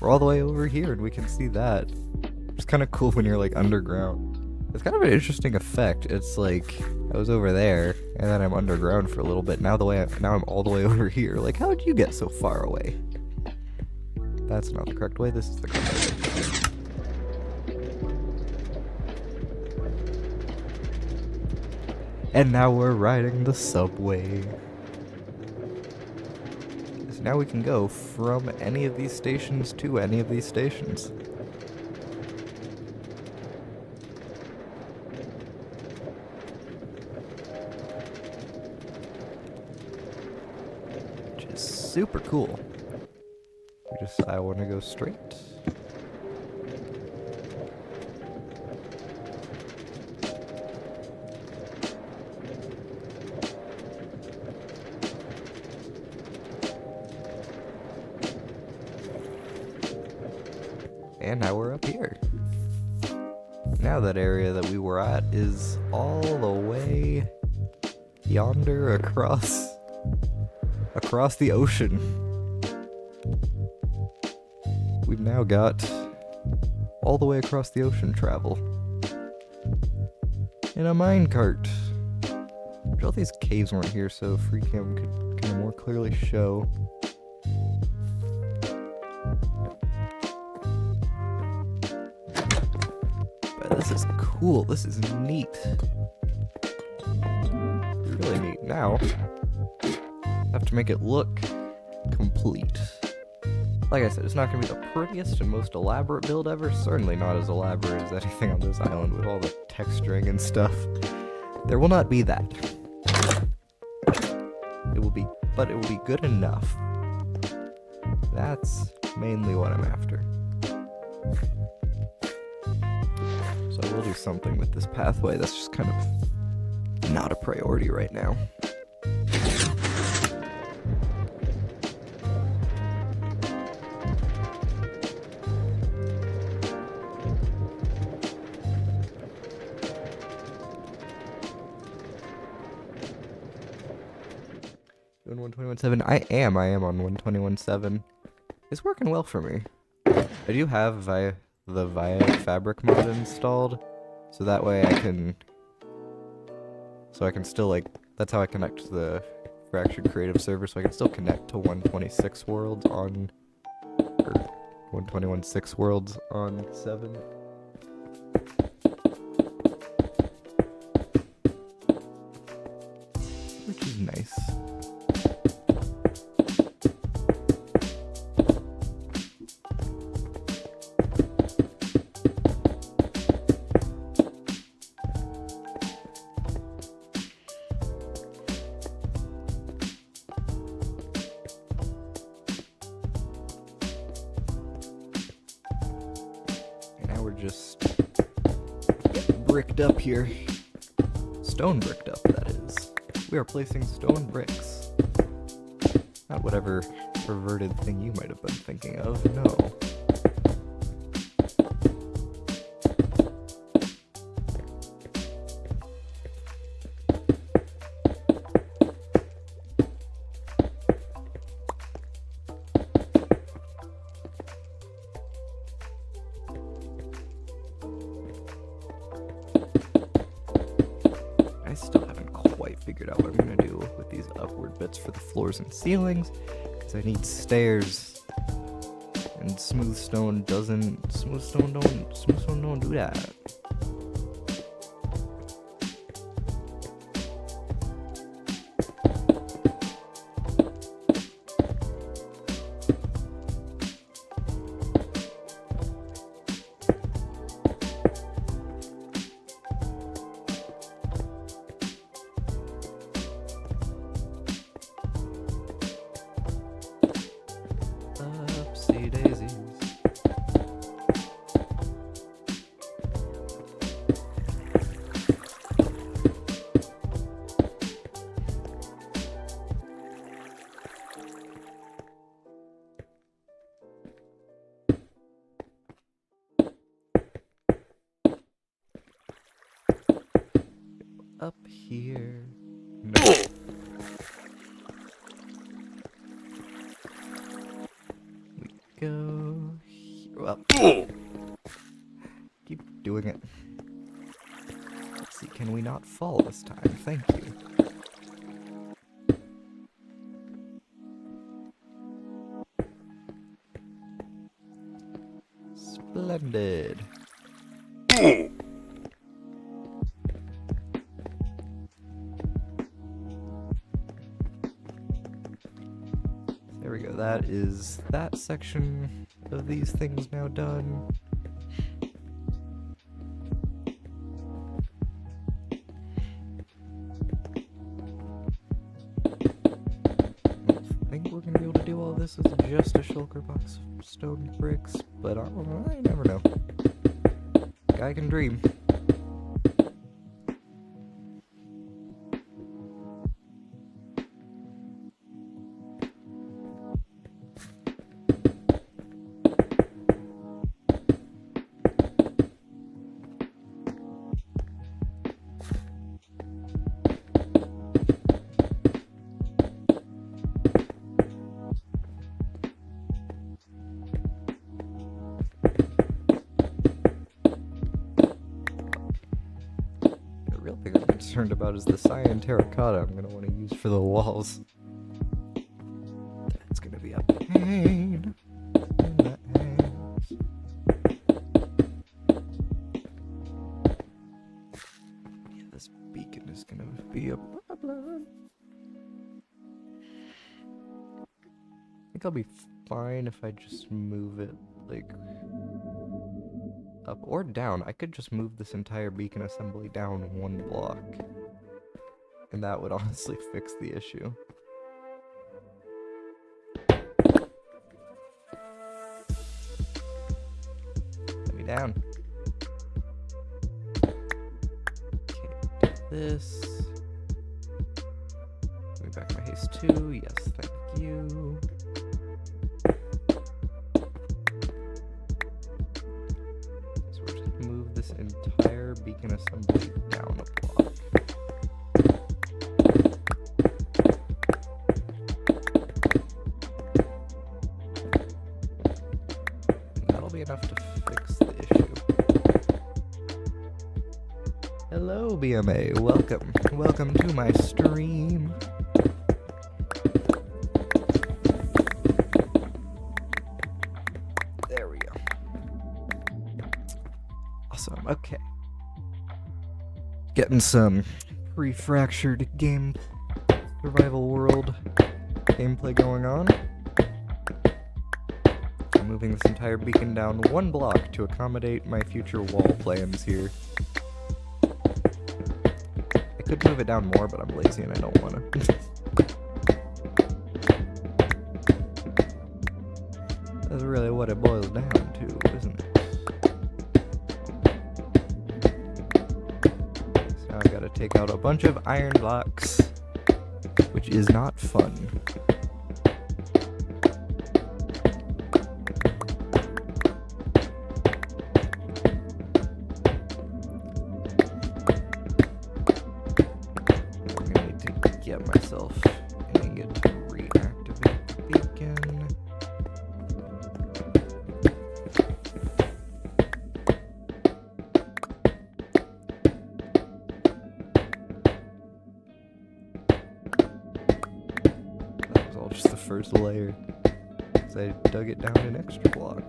we're all the way over here and we can see that. It's kind of cool when you're like underground. It's kind of an interesting effect. It's like I was over there and then I'm underground for a little bit. Now I'm all the way over here. Like, how did you get so far away? That's not the correct way. This is the correct way. And now we're riding the subway. So now we can go from any of these stations to any of these stations. Which is super cool. I want to go straight. And now we're up here. Now that area that we were at is all the way yonder across the ocean. We've now got all the way across the ocean travel in a minecart. All these caves weren't here, so FreeCam could kind of more clearly show. But this is cool. This is neat. Really neat. Now, I have to make it look complete. Like I said, it's not going to be the prettiest and most elaborate build ever. Certainly not as elaborate as anything on this island with all the texturing and stuff. There will not be that. But it will be good enough. That's mainly what I'm after. So I will do something with this pathway. That's just kind of not a priority right now. Doing 121.7. I am on 121.7. It's working well for me. I do have the Via fabric mod installed, so that way I can still, like, that's how I connect to the Fractured Creative server, so I can still connect to 126 worlds on, or 121.6 worlds on 7. Which is nice. Just bricked up here. Stone bricked up, that is. We are placing stone bricks. Not whatever perverted thing you might have been thinking of, no. Still haven't quite figured out what I'm gonna do with these upward bits for the floors and ceilings, because I need stairs, and smooth stone don't do that. Upsy daisies. Up here. No. go. Well, keep doing it. Let's see, can we not fall this time? Thank you. Splendid. There we go, that is that section of these things now done. I think we're gonna be able to do all this with just a shulker box of stone bricks, but I never know. Guy can dream. Concerned about is the cyan terracotta I'm gonna want to use for the walls. That's gonna be a pain in the ass. Yeah, this beacon is gonna be a problem. I think I'll be fine if I just move it like up or down. I could just move this entire beacon assembly down one block, and that would honestly fix the issue. Let me down. Okay, do this. Give me back my haste 2. Yes, thank you. Move this entire beacon assembly down a block. And that'll be enough to fix the issue. Hello, BMA. Welcome. Welcome to my stream. There we go. Awesome, okay. Getting some pre-fractured game survival world gameplay going on. I'm moving this entire beacon down one block to accommodate my future wall plans here. I could move it down more, but I'm lazy and I don't want to. That's really what it boils down to, isn't it? I gotta take out a bunch of iron blocks, which is not fun. I'm gonna need to get myself an ingot to reactivate the beacon. Just the first layer, because I dug it down an extra block.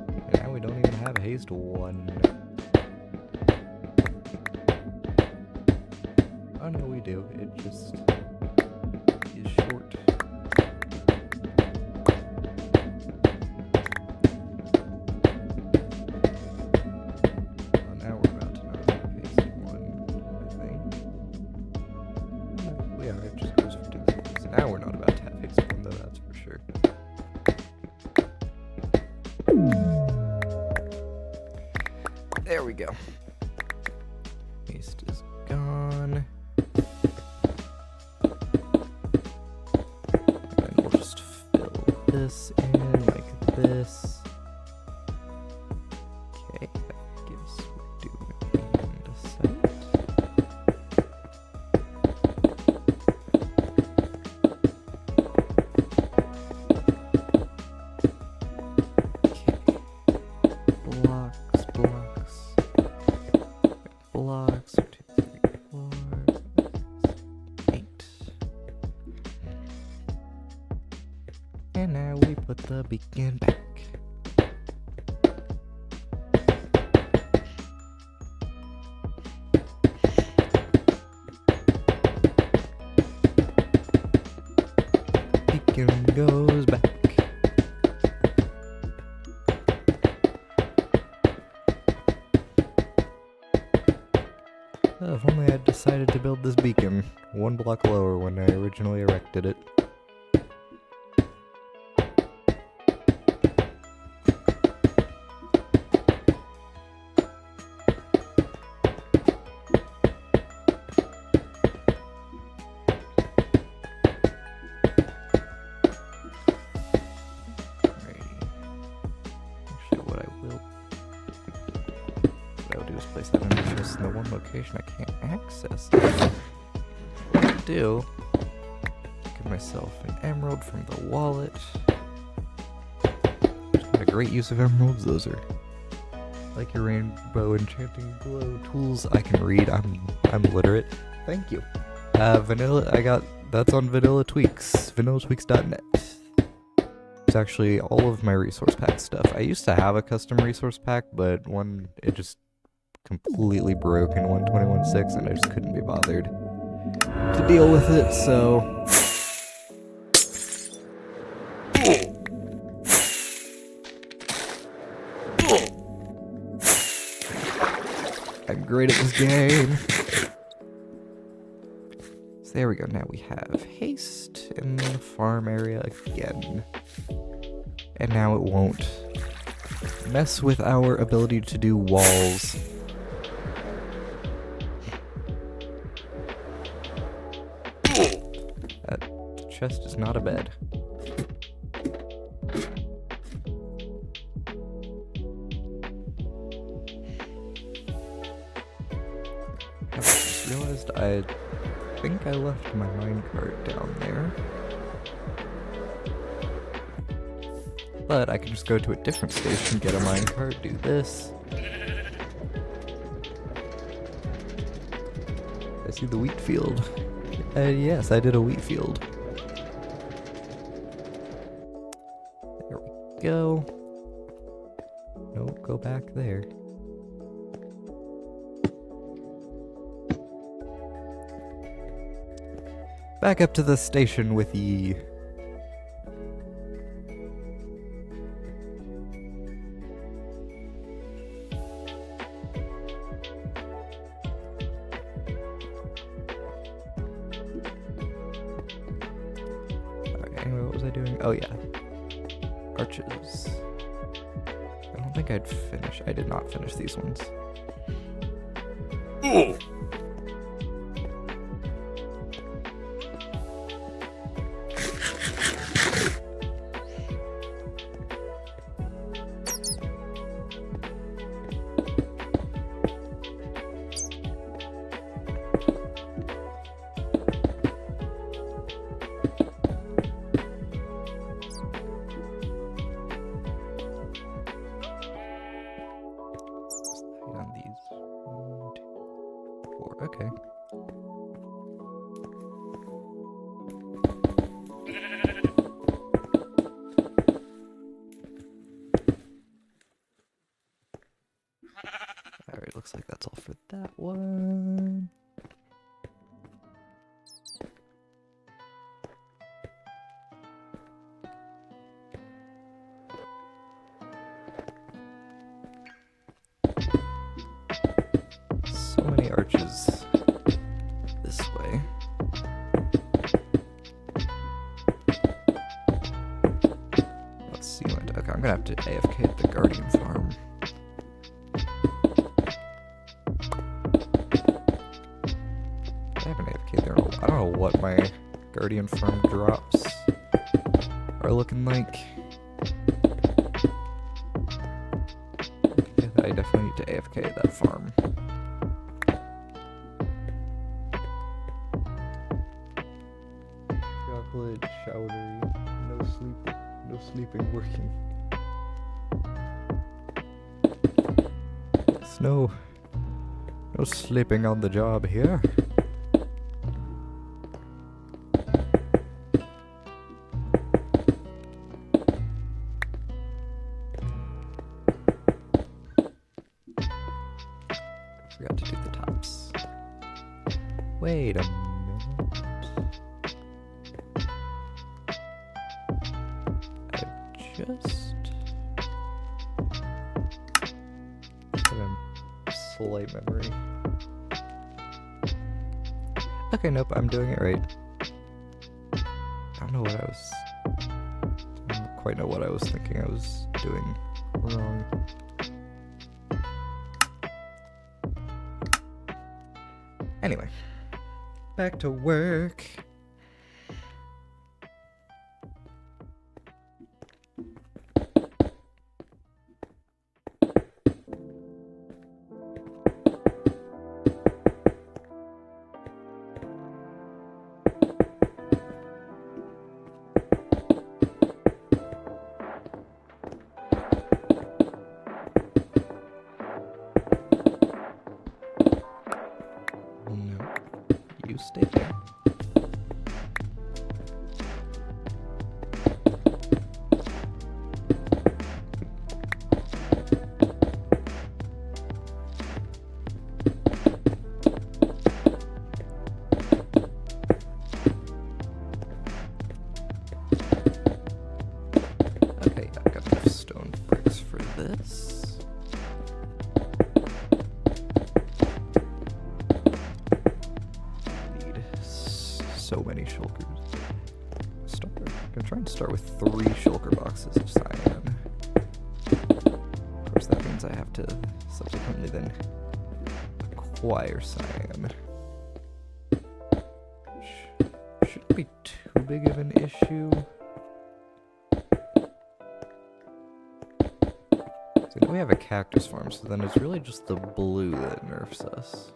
And now we don't even have haste 1. Oh no, we do. It just is short. Now we're not about to have haste 1 though, that's for sure. There we go. Haste is gone. And we'll just fill this in like this. Okay, that gives Doom and a set. blocks. 1, 2, 3, 4, 8. And now we put the beacon back. Beacon goes back. Oh, if only I had decided to build this beacon 1 block lower when I originally erected it. Place that in just in the one location I can't access. What I'll do, give myself an emerald from the wallet. What a great use of emeralds those are. Like your rainbow enchanting glow tools. I can read. I'm literate. Thank you. Vanilla. That's on Vanilla Tweaks. VanillaTweaks.net. It's actually all of my resource pack stuff. I used to have a custom resource pack, but it just completely broke in 121.6 and I just couldn't be bothered to deal with it, so I'm great at this game. So there we go, now we have haste in the farm area again. And now it won't mess with our ability to do walls. That chest is not a bed. I just realized I think I left my minecart down there. But I can just go to a different station, get a minecart, do this. I see the wheat field. Yes, I did a wheat field. There we go. Nope, go back there. Back up to the station with ye. Anyway, what was I doing? Oh yeah. Arches. I don't think I'd finish. I did not finish these ones. Ooh. On these. 1, 2, 4. Okay. Alright, looks like that's all for that one. So many arches this way. Let's see what. Okay, I'm gonna have to AFK at the Guardian farm. I haven't AFK'd there. I don't know what my Guardian farm drops are looking like. Yeah, I definitely need to AFK at that farm. Chocolate, chowder, no sleeping working. Yes, no No sleeping on the job here. Forgot to do the tops. Wait a minute. I just had a slight memory. Okay, nope, I'm doing it right. I don't know what I don't quite know what I was thinking I was doing wrong. Anyway, back to work. No, you stay there. Okay, I've got enough stone bricks for this. Need so many shulkers. I'm trying to start with 3 shulker boxes of cyan. Of course, that means I have to subsequently then acquire cyan. Which shouldn't be too big of an issue. So now we have a cactus farm, so then it's really just the blue that nerfs us.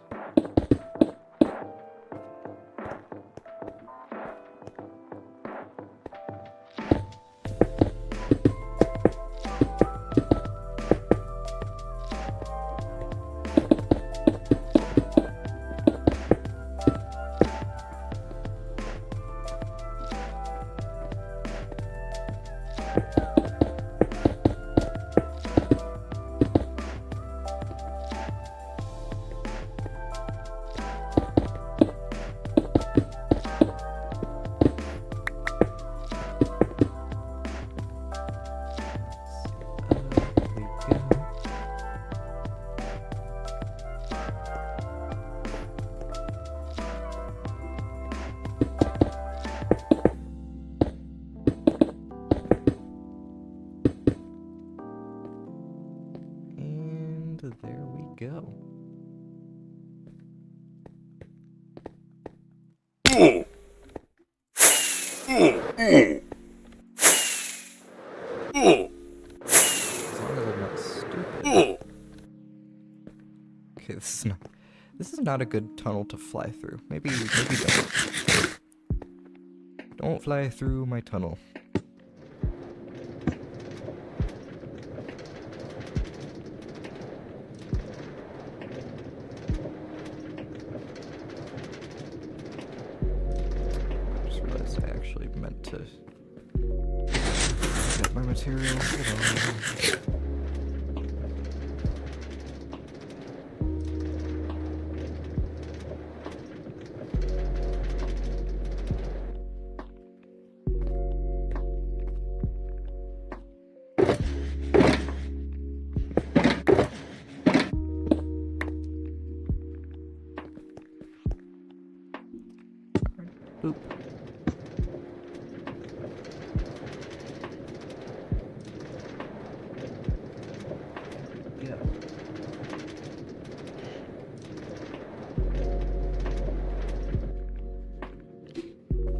There we go. As long as I'm not stupid. Okay, this is not a good tunnel to fly through. Maybe don't. Don't fly through my tunnel. I actually meant to get my materials. Hold on. Boop.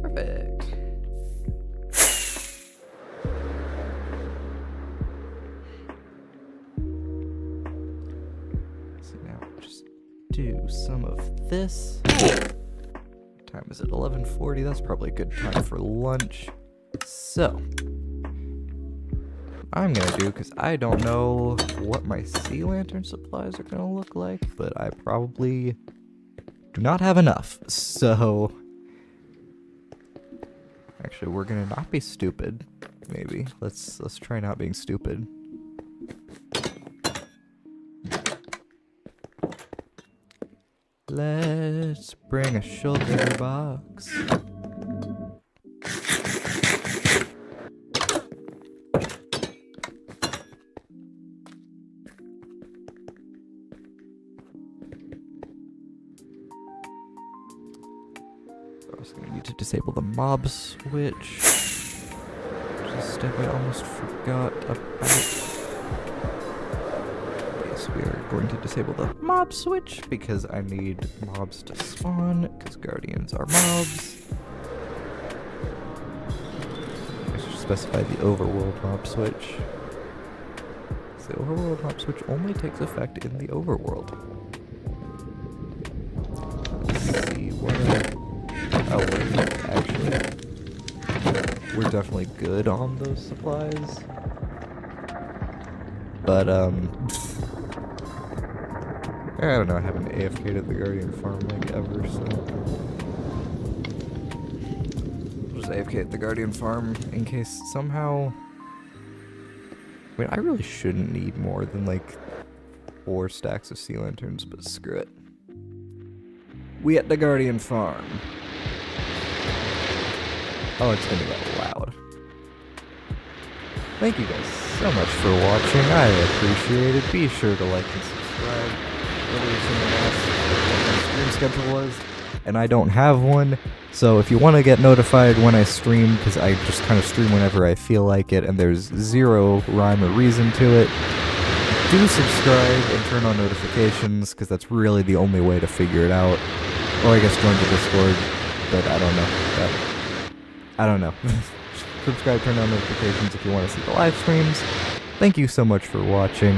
Perfect. So now just do some of this. What time is it? 11:40. That's probably a good time for lunch. So I'm gonna do, because I don't know what my sea lantern supplies are gonna look like, but I probably do not have enough, so... Actually, we're gonna not be stupid, maybe. Let's try not being stupid. Let's bring a shoulder box. I was gonna need to disable the mob switch. Just a step I almost forgot about. Yes, we are going to disable the mob switch because I need mobs to spawn, because guardians are mobs. I should specify the overworld mob switch. The overworld mob switch only takes effect in the overworld. Let's see what oh, we're definitely good on those supplies. But, I don't know, I haven't AFK'd at the Guardian farm, like, ever, so... I'll just AFK at the Guardian farm in case somehow... I mean, I really shouldn't need more than, like, 4 stacks of sea lanterns, but screw it. We at the Guardian farm. Oh, it's gonna get loud. Thank you guys so much for watching. I appreciate it. Be sure to like and subscribe. Earlier someone asked what my stream schedule was, and I don't have one. So if you want to get notified when I stream, because I just kind of stream whenever I feel like it, and there's zero rhyme or reason to it, do subscribe and turn on notifications, because that's really the only way to figure it out. Or I guess join the Discord, but I don't know. I don't know. Subscribe, turn on notifications if you want to see the live streams. Thank you so much for watching.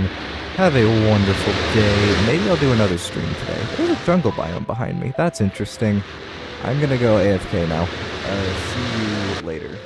Have a wonderful day. Maybe I'll do another stream today. There's a jungle biome behind me. That's interesting. I'm gonna go AFK now. See you later.